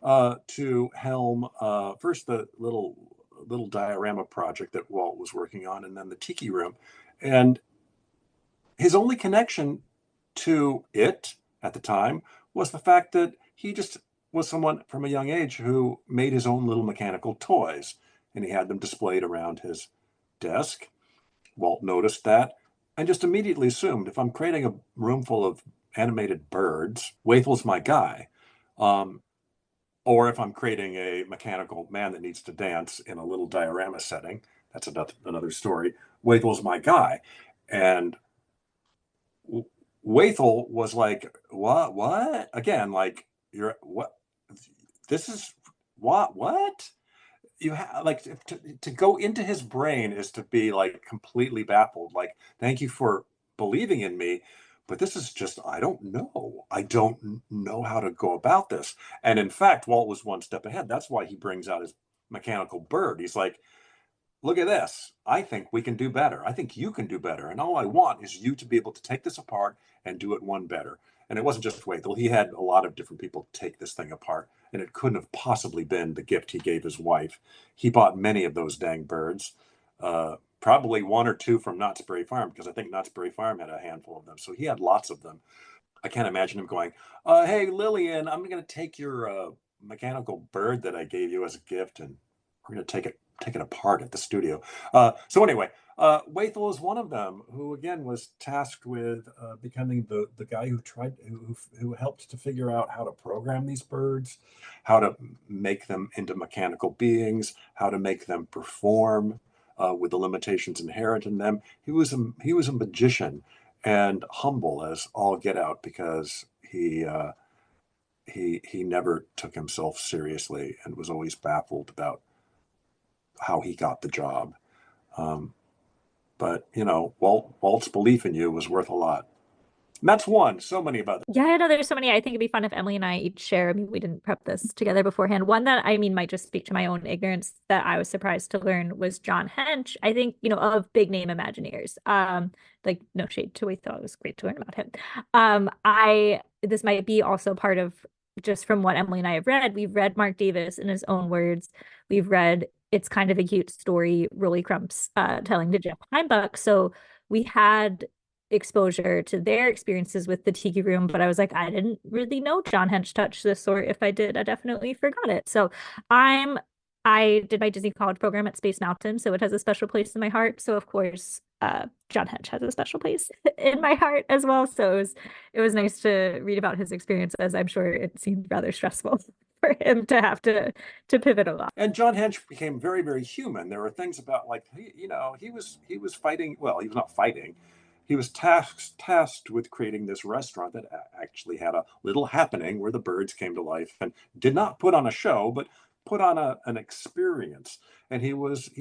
to helm first the little diorama project that Walt was working on, and then the Tiki Room. And his only connection to it at the time was the fact that he just was someone from a young age who made his own little mechanical toys, and he had them displayed around his desk. Walt noticed that and just immediately assumed, if I'm creating a room full of animated birds, Wathel's my guy. Or if I'm creating a mechanical man that needs to dance in a little diorama setting, that's another story, Wathel's my guy. And Wathel was like, what? Again, like, you're what? This is what? You have, like, to go into his brain is to be like completely baffled. Like, thank you for believing in me, but this is just, I don't know how to go about this. And in fact, Walt was one step ahead. That's why he brings out his mechanical bird. He's like, look at this. I think we can do better. I think you can do better. And all I want is you to be able to take this apart and do it one better. And it wasn't just Wathel. He had a lot of different people take this thing apart, and it couldn't have possibly been the gift he gave his wife. He bought many of those dang birds, probably one or two from Knott's Berry Farm, because I think Knott's Berry Farm had a handful of them. So he had lots of them. I can't imagine him going, hey, Lillian, I'm going to take your mechanical bird that I gave you as a gift, and we're going to take it apart at the studio. So anyway, Wathel is one of them who, again, was tasked with becoming the guy who helped to figure out how to program these birds, how to make them into mechanical beings, how to make them perform with the limitations inherent in them. He was a magician, and humble as all get out, because he never took himself seriously and was always baffled about how he got the job. But Walt's belief in you was worth a lot. And that's one. So many about that. Yeah, I know there's so many. I think it'd be fun if Emily and I each share. I mean, we didn't prep this together beforehand. One that might just speak to my own ignorance that I was surprised to learn was John Hench. I think, of big name Imagineers. Like, no shade to Wathel, it was great to learn about him. This might be also part of, just from what Emily and I have read. We've read Mark Davis in his own words. We've read It's Kind of a Cute Story, Rolly Crumps telling to Jeff Heimbuck. So we had exposure to their experiences with the Tiki Room, but I was like, I didn't really know John Hench touched this, or if I did, I definitely forgot it. So I did my Disney College program at Space Mountain, so it has a special place in my heart. So of course, John Hench has a special place in my heart as well. So it was nice to read about his experience, as I'm sure it seemed rather stressful for him to have to pivot a lot. And John Hench became very, very human. There were things about, like, he was fighting. Well, he was not fighting. He was tasked with creating this restaurant that actually had a little happening where the birds came to life, and did not put on a show, but put on an experience. And he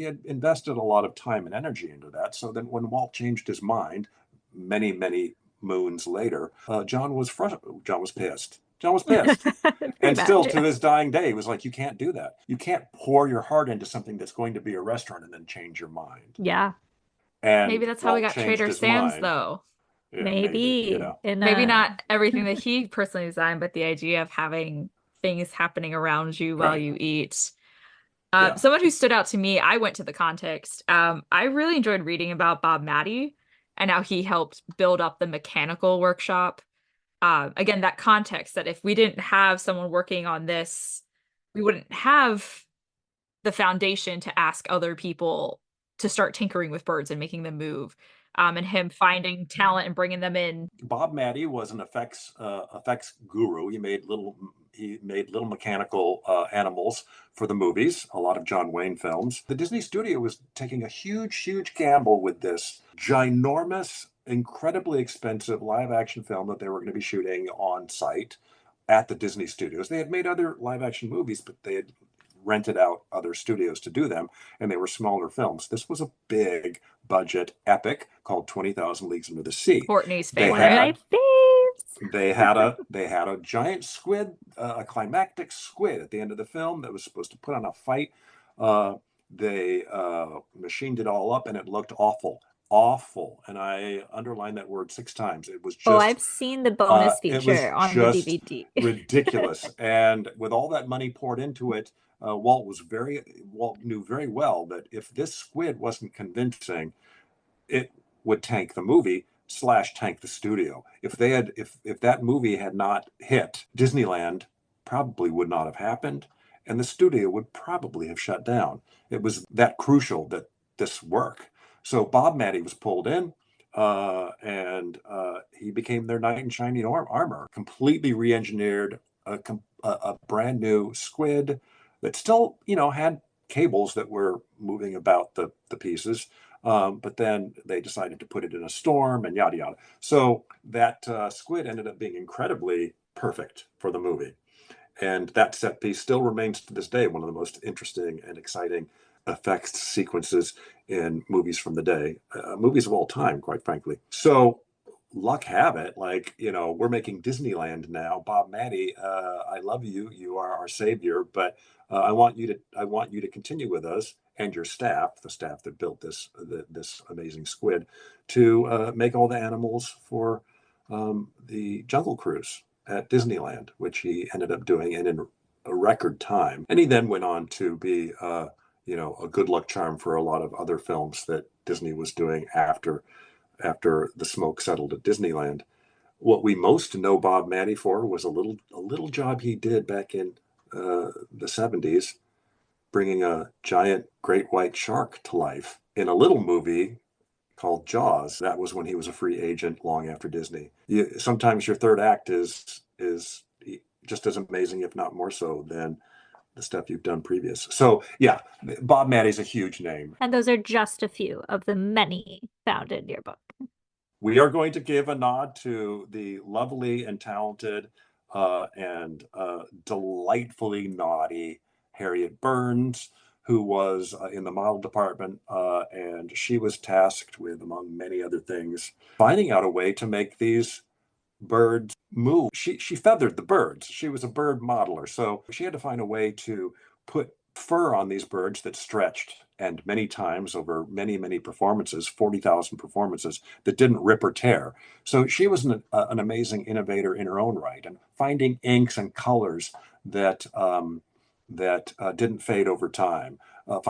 had invested a lot of time and energy into that. So then when Walt changed his mind many, many moons later, John was pissed. John was pissed. And still, to his dying day, he was like, you can't do that. You can't pour your heart into something that's going to be a restaurant and then change your mind. Yeah. And maybe that's how we got Trader Sam's, though. Yeah, Maybe in Maybe a not everything that he personally designed, but the idea of having things happening around you while Right. you eat. Yeah. Someone who stood out to me, I went to the context. I really enjoyed reading about Bob Matty and how he helped build up the mechanical workshop. Again, that context that if we didn't have someone working on this, we wouldn't have the foundation to ask other people to start tinkering with birds and making them move. And him finding talent and bringing them in. Bob Matty was an effects guru. He made little mechanical animals for the movies, a lot of John Wayne films. The Disney studio was taking a huge gamble with this ginormous, incredibly expensive live action film that they were going to be shooting on site at the Disney studios. They had made other live action movies, but they had rented out other studios to do them, and they were smaller films. This was a big budget epic called 20,000 Leagues Under the Sea. Courtney's They favorite. one of my had faves. they had a giant squid, a climactic squid at the end of the film that was supposed to put on a fight. They machined it all up, and it looked awful. And I underlined that word 6 times. It was Oh, just I've seen the bonus it was feature on the just DVD. ridiculous. And with all that money poured into it, Walt knew very well that if this squid wasn't convincing, it would tank the movie / tank the studio. If that movie had not hit, Disneyland probably would not have happened, and the studio would probably have shut down. It was that crucial that this work. So Bob Matty was pulled in, and he became their knight in shining armor. Completely re-engineered a brand new squid that still, had cables that were moving about the pieces. But then they decided to put it in a storm and yada yada. So that squid ended up being incredibly perfect for the movie. And that set piece still remains to this day one of the most interesting and exciting effects sequences in movies from the day, movies of all time, quite frankly. So luck have it, we're making Disneyland now. Bob Matty, I love you. You are our savior, but I want you to continue with us and your staff, the staff that built this amazing squid, to make all the animals for the Jungle Cruise at Disneyland, which he ended up doing in a record time. And he then went on to be, a good luck charm for a lot of other films that Disney was doing after the smoke settled at Disneyland. What we most know Bob Matty for was a little job he did back in the 70s, bringing a giant great white shark to life in a little movie called Jaws. That was when he was a free agent long after Disney. Sometimes your third act is just as amazing, if not more so, than the stuff you've done previous. So yeah, Bob Matty's a huge name. And those are just a few of the many found in your book. We are going to give a nod to the lovely and talented and delightfully naughty Harriet Burns, who was in the model department, and she was tasked with, among many other things, finding out a way to make these birds move. She feathered the birds. She was a bird modeler, so she had to find a way to put fur on these birds that stretched, and many times over many performances, 40,000 performances, that didn't rip or tear. So she was an amazing innovator in her own right, and finding inks and colors that didn't fade over time,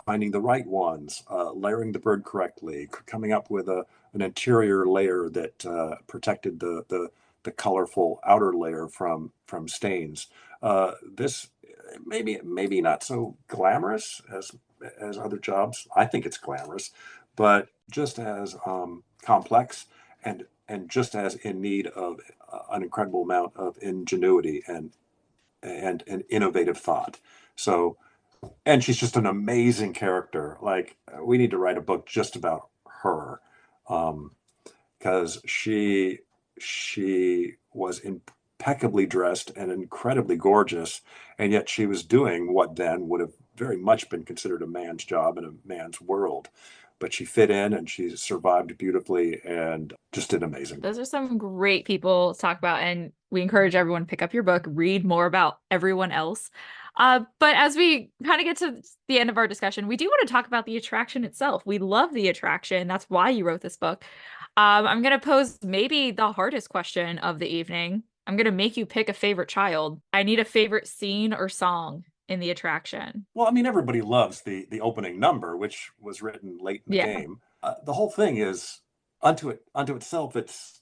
finding the right ones, layering the bird correctly, coming up with an interior layer that protected the colorful outer layer from stains. This maybe not so glamorous as other jobs. I think it's glamorous, but just as complex and just as in need of an incredible amount of ingenuity and an innovative thought. So, and she's just an amazing character. Like, we need to write a book just about her, because she was impeccably dressed and incredibly gorgeous, and yet she was doing what then would have very much been considered a man's job in a man's world. But she fit in and she survived beautifully and just did amazing. Those are some great people to talk about, and we encourage everyone to pick up your book, read more about everyone else. But as we kind of get to the end of our discussion, we do want to talk about the attraction itself. We love the attraction. That's why you wrote this book. I'm gonna pose maybe the hardest question of the evening. I'm gonna make you pick a favorite child. I need a favorite scene or song in the attraction. Well, I mean, everybody loves the opening number, which was written late in the Yeah. game. The whole thing is unto itself. It's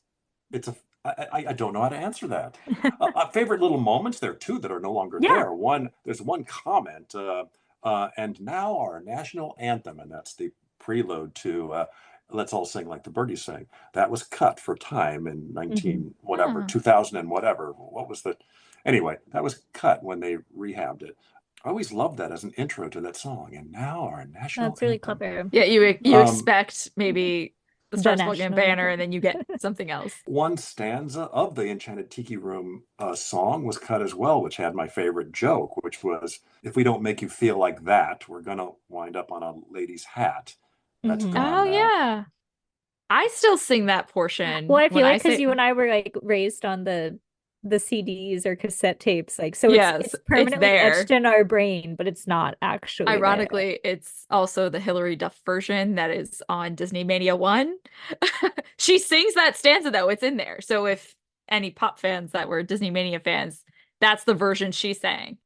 a I don't know how to answer that. Favorite little moments. There are two that are no longer Yeah. there. There's one comment, and now our national anthem, and that's the prelude to Let's All Sing Like the Birdies Sing. That was cut for time in 19 whatever, Ah. 2000 and whatever. What was the anyway? That was cut when they rehabbed it. I always loved that as an intro to that song. And now our national That's really anthem. clever. Yeah, you Um, expect maybe the The Star Spangled national Banner, anthem. and then you get something else. One stanza of the Enchanted Tiki Room song was cut as well, which had my favorite joke, which was, if we don't make you feel like that, we're going to wind up on a lady's hat. That's Mhm. gone Oh now. yeah. I still sing that portion Well, I when feel I like because say you and I were like raised on the CDs or cassette tapes, like so yes, it's it's permanently there. etched in our brain, but it's not actually there. Ironically, it's also the Hilary Duff version that is on Disney Mania 1. She sings that stanza though, it's in there. So if any pop fans that were Disney Mania fans, that's the version she sang.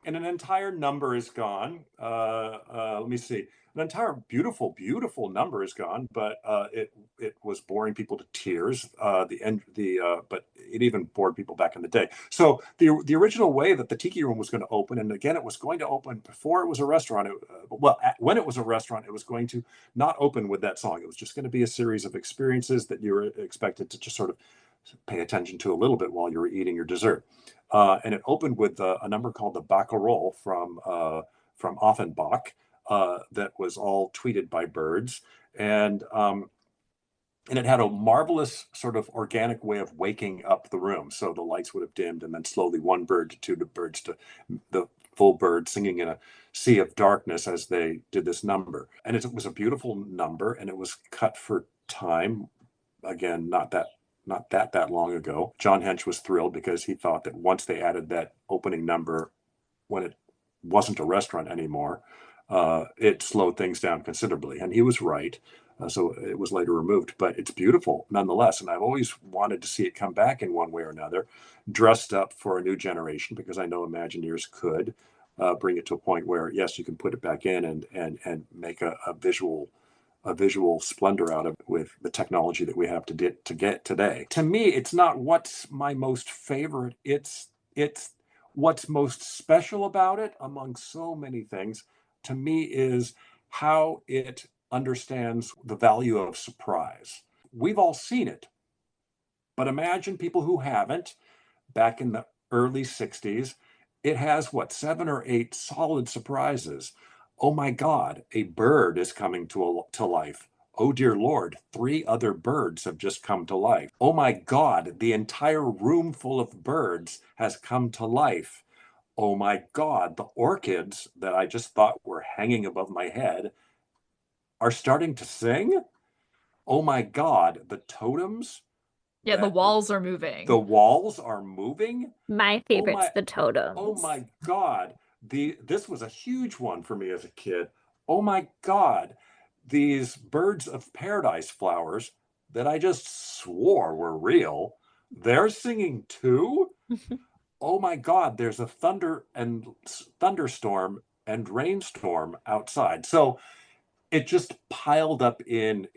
And an entire number is gone. Let me see. An entire beautiful number is gone, but it was boring people to tears. But it even bored people back in the day. So the original way that the Tiki Room was going to open, and again, it was going to open before it was a restaurant. When it was a restaurant, it was going to not open with that song. It was just going to be a series of experiences that you were expected to just sort of pay attention to a little bit while you were eating your dessert. And it opened with a number called the Baccarol from Offenbach that was all tweeted by birds. And it had a marvelous sort of organic way of waking up the room. So the lights would have dimmed, and then slowly one bird to two birds to the full bird singing in a sea of darkness as they did this number. And it was a beautiful number, and it was cut for time. Again, not that long ago. John Hench was thrilled because he thought that once they added that opening number when it wasn't a restaurant anymore, it slowed things down considerably. And he was right. So it was later removed, but it's beautiful nonetheless. And I've always wanted to see it come back in one way or another, dressed up for a new generation, because I know Imagineers could bring it to a point where, yes, you can put it back in and make a visual splendor out of it with the technology that we have to get today. To me, it's not what's my most favorite. It's what's most special about it, among so many things, to me, is how it understands the value of surprise. We've all seen it, but imagine people who haven't. Back in the early 60s, it has what, 7 or 8 solid surprises. Oh my God, a bird is coming to life. Oh dear Lord, 3 other birds have just come to life. Oh my God, the entire room full of birds has come to life. Oh my God, the orchids that I just thought were hanging above my head are starting to sing. Oh my God, the totems. Yeah, the walls are moving. The walls are moving. My favorite's the totems. Oh my God. This was a huge one for me as a kid. Oh my God. These birds of paradise flowers that I just swore were real, they're singing too. Oh my God, there's a thunderstorm and rainstorm outside. So it just piled up in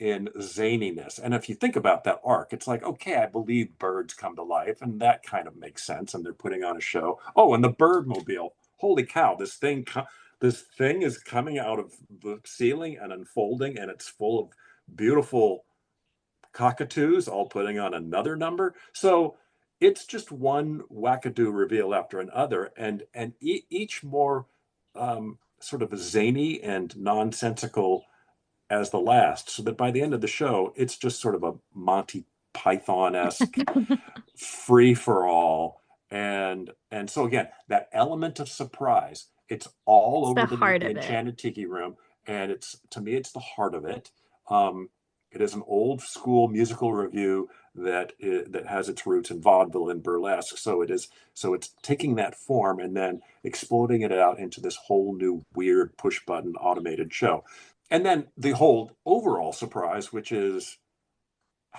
zaniness. And if you think about that arc, it's like, okay, I believe birds come to life, and that kind of makes sense. And they're putting on a show. Oh, and the Birdmobile. Holy cow! This thing is coming out of the ceiling and unfolding, and it's full of beautiful cockatoos, all putting on another number. So it's just one wackadoo reveal after another, and each more sort of zany and nonsensical as the last, so that by the end of the show, it's just sort of a Monty Python-esque free for all. And so again, that element of surprise, it's all over the Enchanted Tiki Room, and to me, it's the heart of it. It is an old school musical review that has its roots in vaudeville and burlesque. So it's taking that form and then exploding it out into this whole new weird push button automated show. And then the whole overall surprise, which is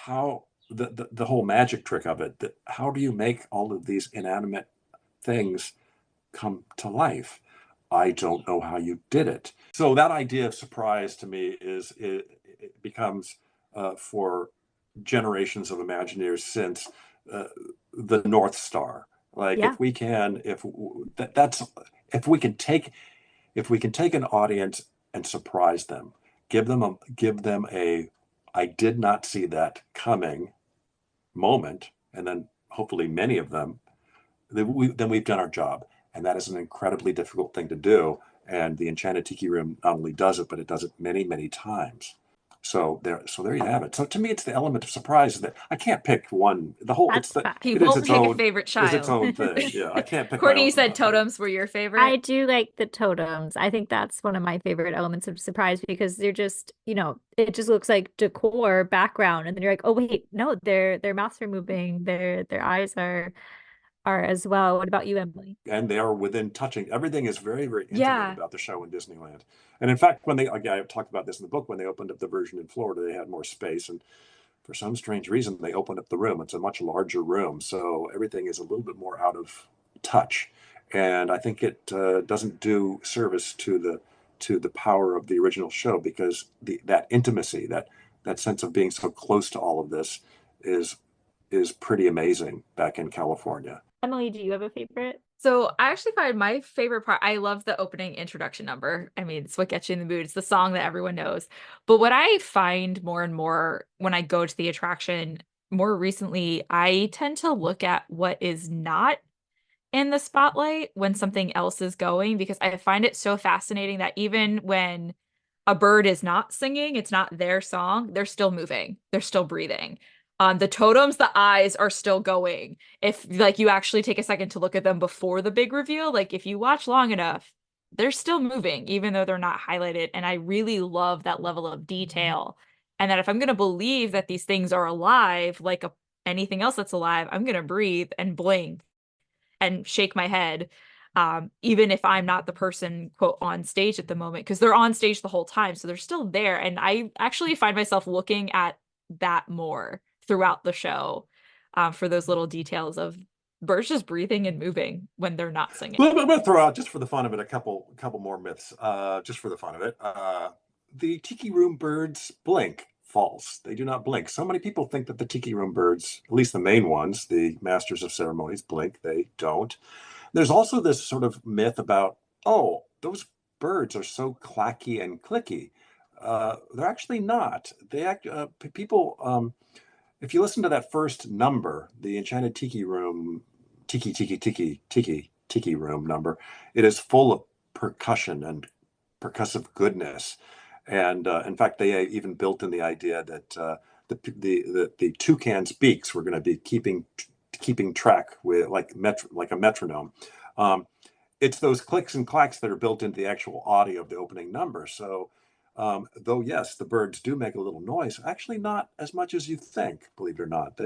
how the whole magic trick of it, that how do you make all of these inanimate things come to life? I don't know how you did it. So that idea of surprise to me it becomes for generations of Imagineers since the North Star. Like Yeah. if we can, that's if we can take an audience and surprise them, give them a I did not see that coming moment, and then hopefully many of them, then we've done our job. And that is an incredibly difficult thing to do. And the Enchanted Tiki Room not only does it, but it does it many, many times. So there you have it. So to me, it's the element of surprise that I can't pick one. The whole That's fact. You it is won't its pick a own favorite is its child. own thing. Yeah, I can't pick my Courtney, own. you said totems were your favorite. I do like the totems. I think that's one of my favorite elements of surprise because they're just, it just looks like decor background, and then you're like, oh wait, no, their mouths are moving, their eyes are as well. What about you, Emily? And they are within touching. Everything is very, very intimate Yeah. about the show in Disneyland. And in fact, again, I talked about this in the book, when they opened up the version in Florida, they had more space. And for some strange reason, they opened up the room. It's a much larger room. So everything is a little bit more out of touch. And I think it doesn't do service to the power of the original show, because that intimacy, that sense of being so close to all of this is pretty amazing back in California. Emily, do you have a favorite? So I actually find my favorite part, I love the opening introduction number. I mean, it's what gets you in the mood. It's the song that everyone knows. But what I find more and more when I go to the attraction more recently, I tend to look at what is not in the spotlight when something else is going, because I find it so fascinating that even when a bird is not singing, it's not their song, they're still moving, they're still breathing. The totems, the eyes are still going. If like you actually take a second to look at them before the big reveal, like if you watch long enough, they're still moving, even though they're not highlighted. And I really love that level of detail. And that if I'm going to believe that these things are alive, like anything else that's alive, I'm going to breathe and blink and shake my head, even if I'm not the person, quote, on stage at the moment, because they're on stage the whole time. So they're still there. And I actually find myself looking at that more throughout the show, for those little details of birds just breathing and moving when they're not singing. Well, I'm going to throw out, just for the fun of it, a couple more myths, just for the fun of it. The Tiki Room birds blink. False. They do not blink. So many people think that the Tiki Room birds, at least the main ones, the masters of ceremonies, blink. They don't. There's also this sort of myth about, oh, those birds are so clacky and clicky. They're actually not. People, if you listen to that first number, the Enchanted Tiki Room, Tiki Room number, it is full of percussion and percussive goodness. And in fact, they even built in the idea that the toucan's beaks were going to be keeping track with like a metronome. It's those clicks and clacks that are built into the actual audio of the opening number. So though yes, the birds do make a little noise, actually not as much as you think, believe it or not.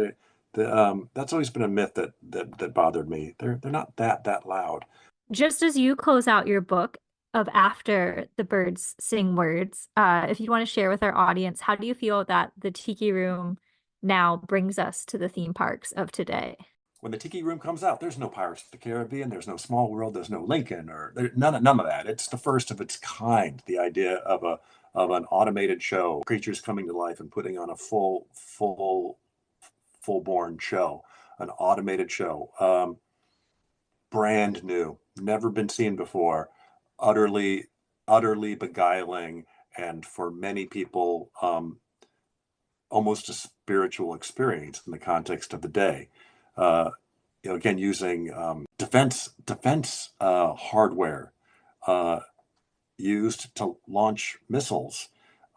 That's always been a myth that bothered me. They're not that loud. Just as you close out your book of After the Birds Sing Words, if you want to share with our audience, how do you feel that the Tiki Room now brings us to the theme parks of today? When the Tiki Room comes out, there's no Pirates of the Caribbean, there's no Small World, there's no Lincoln, none of that. It's the first of its kind. The idea of an automated show, creatures coming to life and putting on a full-born show, an automated show, brand new, never been seen before, utterly beguiling, and for many people, almost a spiritual experience in the context of the day. Again, using defense hardware used to launch missiles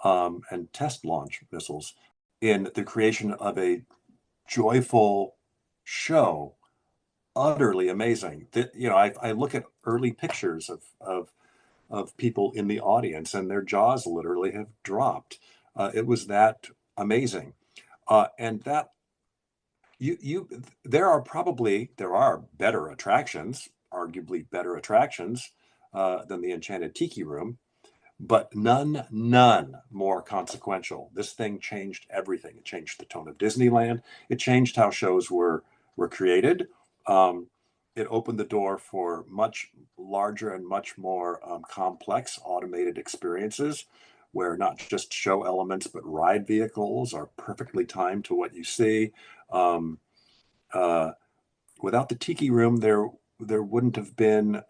and test launch missiles in the creation of a joyful show, utterly amazing. I look at early pictures of people in the audience, and their jaws literally have dropped. It was that amazing, and that. There are better attractions, arguably better attractions than the Enchanted Tiki Room, but none more consequential. This thing changed everything. It changed the tone of Disneyland. It changed how shows were created. It opened the door for much larger and much more complex automated experiences, where not just show elements but ride vehicles are perfectly timed to what you see. Without the Tiki Room, there wouldn't have been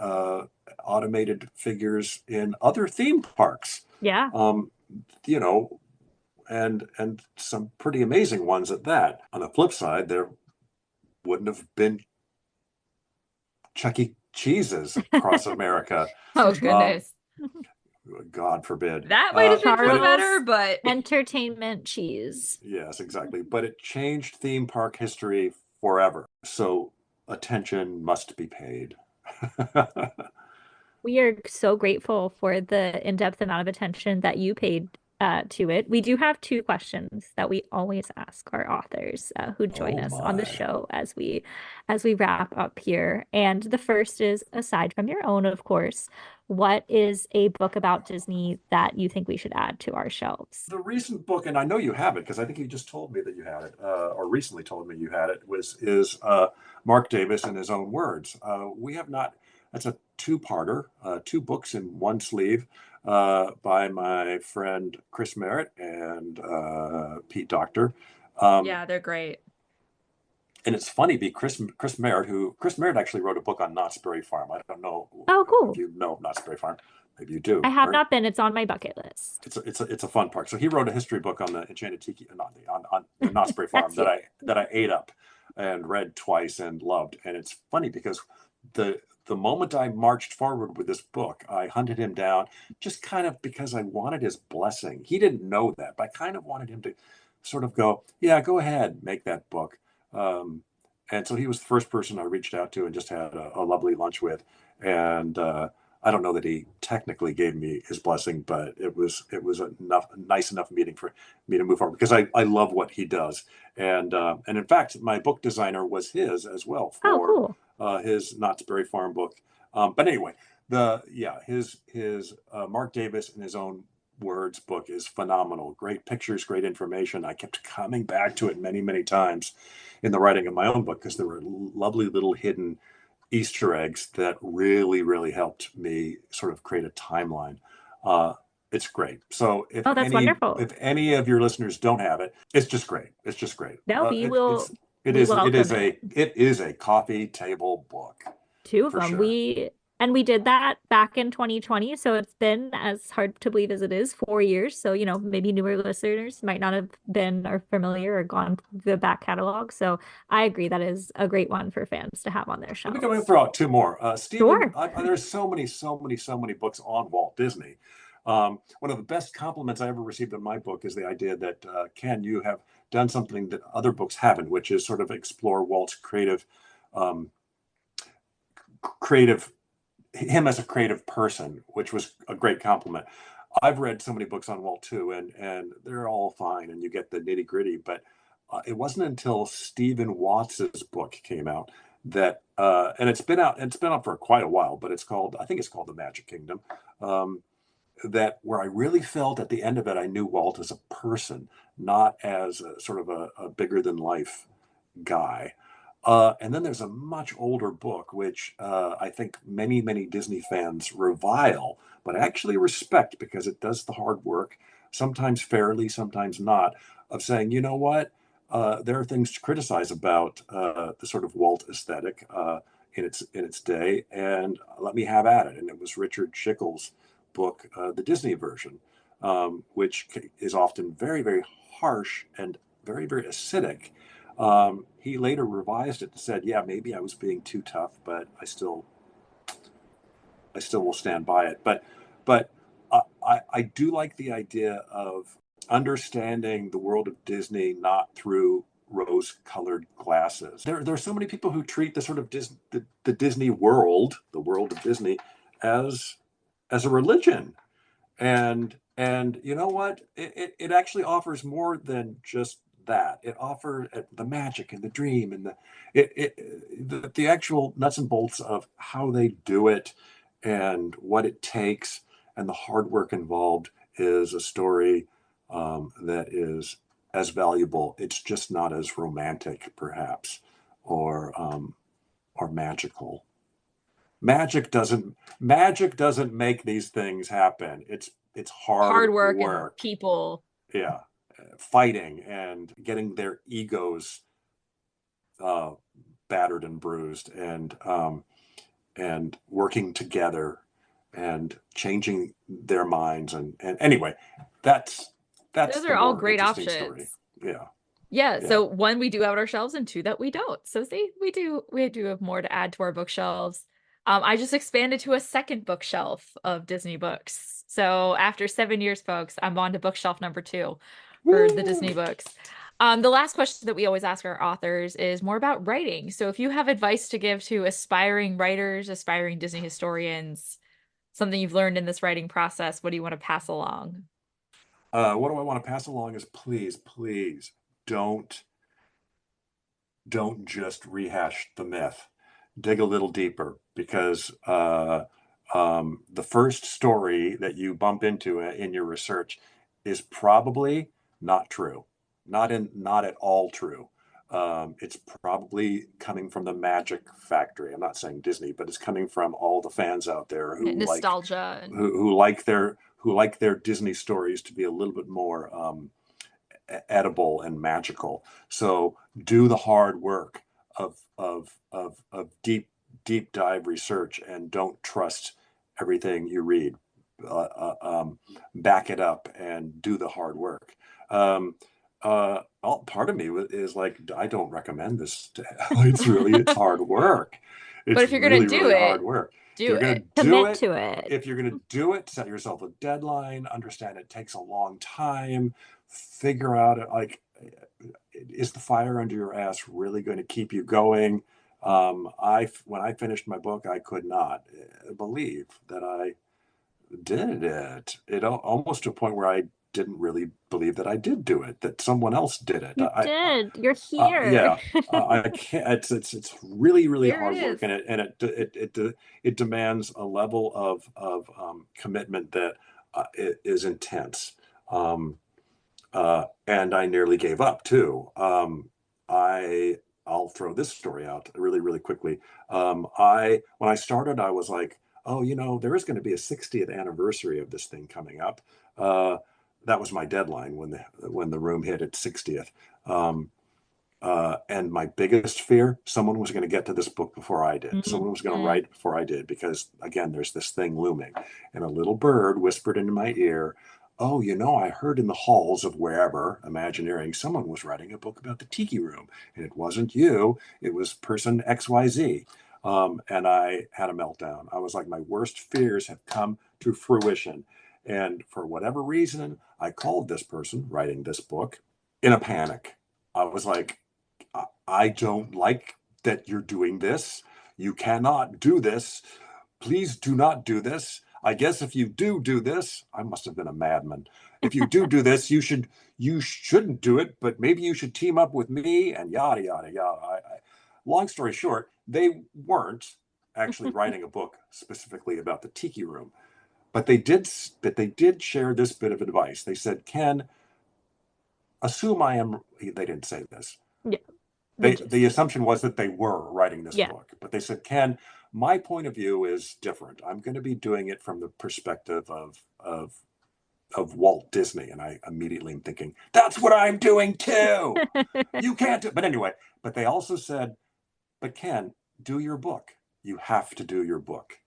automated figures in other theme parks. Yeah. You know, and some pretty amazing ones at that. On the flip side, there wouldn't have been Chuck E. Cheese's across America. Oh, goodness. God forbid. That might have been for the Charles better, but Entertainment Cheese. Yes, exactly. But it changed theme park history forever. So attention must be paid. We are so grateful for the in-depth amount of attention that you paid to it. We do have two questions that we always ask our authors who join us on the show as we wrap up here. And the first is, aside from your own, of course, what is a book about Disney that you think we should add to our shelves? The recent book, and I know you have it because I think you just told me that you had it, or recently told me you had it, is Mark Davis in his own words. We have not. That's a two-parter, 2 books in one sleeve, by my friend Chris Merritt and Pete Docter. yeah, they're great. And it's funny because Chris Merritt actually wrote a book on Knott's Berry Farm. I don't know cool. if you know Knott's Berry Farm. Maybe you do. I have not been. It's on my bucket list. It's a fun park. So he wrote a history book on the Enchanted Tiki, on the Knott's Berry Farm that I ate up and read twice and loved. And it's funny because the moment I marched forward with this book, I hunted him down just kind of because I wanted his blessing. He didn't know that, but I kind of wanted him to sort of go, yeah, go ahead, make that book. And so he was the first person I reached out to and just had a lovely lunch with. And I don't know that he technically gave me his blessing, but it was a nice enough meeting for me to move forward because I love what he does. And in fact, my book designer was his as well for his Knott's Berry Farm book. But anyway, his Mark Davis in his own words book is phenomenal. Great pictures, great information. I kept coming back to it many, many times in the writing of my own book because there were lovely little hidden Easter eggs that really, really helped me sort of create a timeline. It's great. So if wonderful. If any of your listeners don't have it, it's just great. It's just great. No, it is a coffee table book. 2 of them. Sure. We did that back in 2020. So it's been, as hard to believe as it is, 4 years. So, maybe newer listeners might not have been or familiar or gone through the back catalog. So I agree that is a great one for fans to have on their shelves. Let me throw out 2 more. Stephen, sure. There's so many books on Walt Disney. One of the best compliments I ever received on my book is the idea that, Ken, you have done something that other books haven't, which is sort of explore Walt's him as a creative person, which was a great compliment. I've read so many books on Walt too, and they're all fine, and you get the nitty gritty. But it wasn't until Stephen Watts's book came out that, and it's been out for quite a while, but I think it's called The Magic Kingdom. That where I really felt at the end of it, I knew Walt as a person, not as a sort of a bigger than life guy. And then there's a much older book, which I think many, many Disney fans revile, but actually respect because it does the hard work, sometimes fairly, sometimes not, of saying, you know what, there are things to criticize about the sort of Walt aesthetic in its day, and let me have at it. And it was Richard Schickel's book, the Disney version, which is often very, very harsh and very, very acidic. He later revised it and said, yeah, maybe I was being too tough, but I still will stand by it. But I do like the idea of understanding the world of Disney not through rose-colored glasses. There are so many people who treat the sort of the Disney world, the world of Disney, as a religion, and you know what? It actually offers more than just that. It offers the magic and the dream and the actual nuts and bolts of how they do it and what it takes and the hard work involved is a story that is as valuable. It's just not as romantic, perhaps, or magical. Magic doesn't make these things happen. It's hard work work. and people. Yeah, fighting and getting their egos battered and bruised, and working together and changing their minds. And anyway, that's those the are all more great interesting options. story. Yeah. Yeah, so one we do have on our shelves and two that we don't. So see, we do have more to add to our bookshelves. I just expanded to a second bookshelf of Disney books. So after 7 years, folks, I'm on to bookshelf number 2 for the Disney books. The last question that we always ask our authors is more about writing. So if you have advice to give to aspiring writers, aspiring Disney historians, something you've learned in this writing process, what do you want to pass along? What do I want to pass along is please don't just rehash the myth. Dig a little deeper, because the first story that you bump into in your research is probably not true, not at all true. It's probably coming from the Magic Factory. I'm not saying Disney, but it's coming from all the fans out there who nostalgia, who like their Disney stories to be a little bit more edible and magical. So do the hard work of deep dive research, and don't trust everything you read. Back it up and do the hard work. Part of me is like, I don't recommend this. It's hard work. But if you're going to do it, hard work. Commit to it. If you're going to do it, set yourself a deadline. Understand it takes a long time. Figure out, like, is the fire under your ass really going to keep you going? When I finished my book, I could not believe that I did it. It almost to a point where I didn't really believe that I did do it, that someone else did it. You did. You're here. Yeah, I can't. It's really Here hard it work, and it demands a level of commitment that is intense. And I nearly gave up too. I'll throw this story out really quickly. When I started, I was like, oh, there is going to be a 60th anniversary of this thing coming up. That was my deadline when the room hit its 60th. And my biggest fear, someone was going to get to this book before I did. Mm-hmm. Someone was going to write before I did, because again, there's this thing looming. And a little bird whispered into my ear, oh, I heard in the halls of wherever, Imagineering, someone was writing a book about the Tiki Room. And it wasn't you, it was person XYZ. And I had a meltdown. I was like, my worst fears have come to fruition. And for whatever reason, I called this person writing this book in a panic. I was like, I don't like that you're doing this. You cannot do this. Please do not do this. I guess if you do this, I must have been a madman. If you do this, you shouldn't do it, but maybe you should team up with me, and yada, yada, yada. Long story short, they weren't actually writing a book specifically about the Tiki Room, but they did share this bit of advice. They said, Ken, assume I am, they didn't say this. Yeah. The assumption was that they were writing this book, but they said, Ken, my point of view is different. I'm going to be doing it from the perspective of Walt Disney. And I immediately am thinking, that's what I'm doing too. You can't do it. But anyway, but they also said, but Ken, do your book. You have to do your book,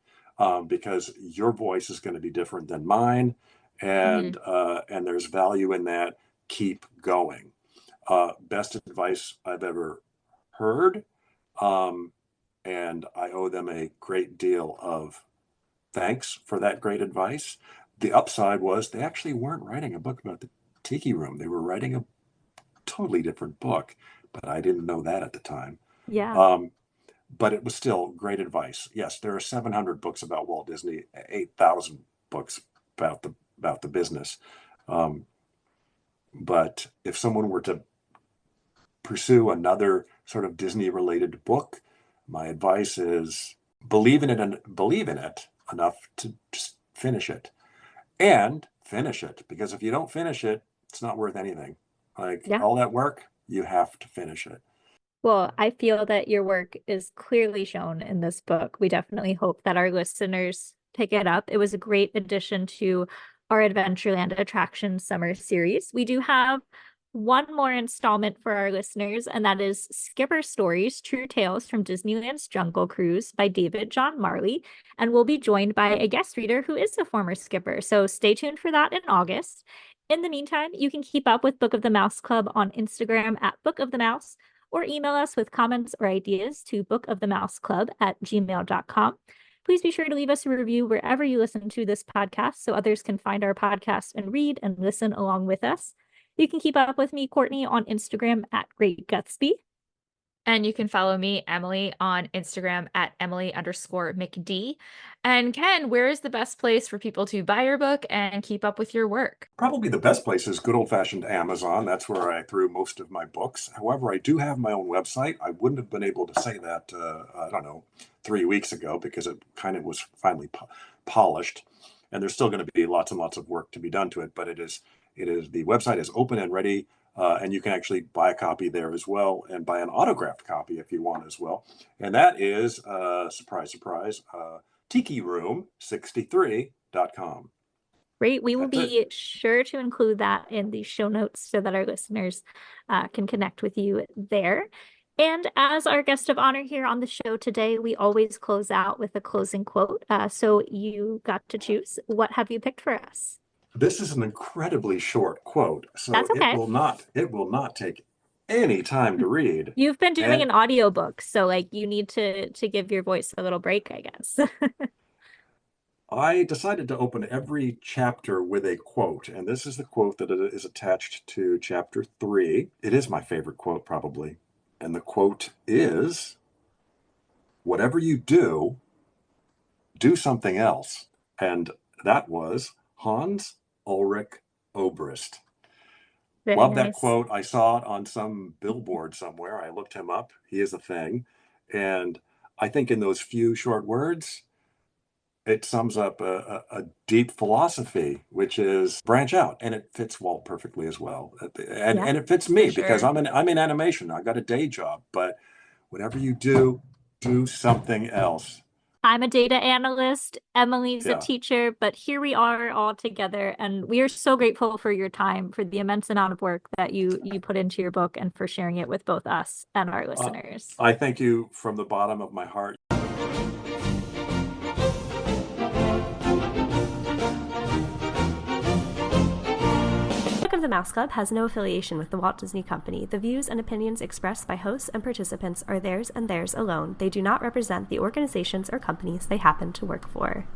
because your voice is going to be different than mine. And, and there's value in that. Keep going. Best advice I've ever heard. And I owe them a great deal of thanks for that great advice. The upside was they actually weren't writing a book about the Tiki Room. They were writing a totally different book, but I didn't know that at the time. Yeah. But it was still great advice. Yes, there are 700 books about Walt Disney, 8,000 books about the business. But if someone were to pursue another sort of Disney-related book, my advice is believe in it enough to just finish it. and finish it, because if you don't finish it, it's not worth anything. Like all that work, you have to finish it. Well, I feel that your work is clearly shown in this book. We definitely hope that our listeners pick it up. It was a great addition to our Adventureland Attraction Summer Series. We do have one more installment for our listeners, and that is Skipper Stories, True Tales from Disneyland's Jungle Cruise by David John Marley. And we'll be joined by a guest reader who is a former skipper. So stay tuned for that in August. In the meantime, you can keep up with Book of the Mouse Club on Instagram at Book of the Mouse, or email us with comments or ideas to bookofthemouseclub@gmail.com. Please be sure to leave us a review wherever you listen to this podcast so others can find our podcast and read and listen along with us. You can keep up with me, Courtney, on Instagram at Great Gutsby. And you can follow me, Emily, on Instagram at Emily_McD. And Ken, where is the best place for people to buy your book and keep up with your work? Probably the best place is good old-fashioned Amazon. That's where I threw most of my books. However, I do have my own website. I wouldn't have been able to say that, 3 weeks ago, because it kind of was finally polished. And there's still going to be lots and lots of work to be done to it. But the website is open and ready. And you can actually buy a copy there as well, and buy an autographed copy if you want as well. And that is, surprise, surprise, Tiki Room 63.com. Great. We will be sure to include that in the show notes so that our listeners can connect with you there. And as our guest of honor here on the show today, we always close out with a closing quote. So you got to choose. What have you picked for us? This is an incredibly short quote, so That's okay. It will not take any time to read. You've been doing an audiobook, so like you need to give your voice a little break, I guess. I decided to open every chapter with a quote, and this is the quote that is attached to chapter 3. It is my favorite quote, probably. And the quote is, "Whatever you do, do something else." And that was Hans Ulrich Obrist. Love that quote. I saw it on some billboard somewhere. I looked him up. He is a thing. And I think in those few short words, it sums up a deep philosophy, which is branch out. And it fits Walt perfectly as well. And it fits me because I'm in animation. I got a day job. But whatever you do, do something else. I'm a data analyst. Emily's a teacher, but here we are all together, and we are so grateful for your time, for the immense amount of work that you put into your book, and for sharing it with both us and our listeners. I thank you from the bottom of my heart. Book of the Mouse Club has no affiliation with the Walt Disney Company. The views and opinions expressed by hosts and participants are theirs and theirs alone. They do not represent the organizations or companies they happen to work for.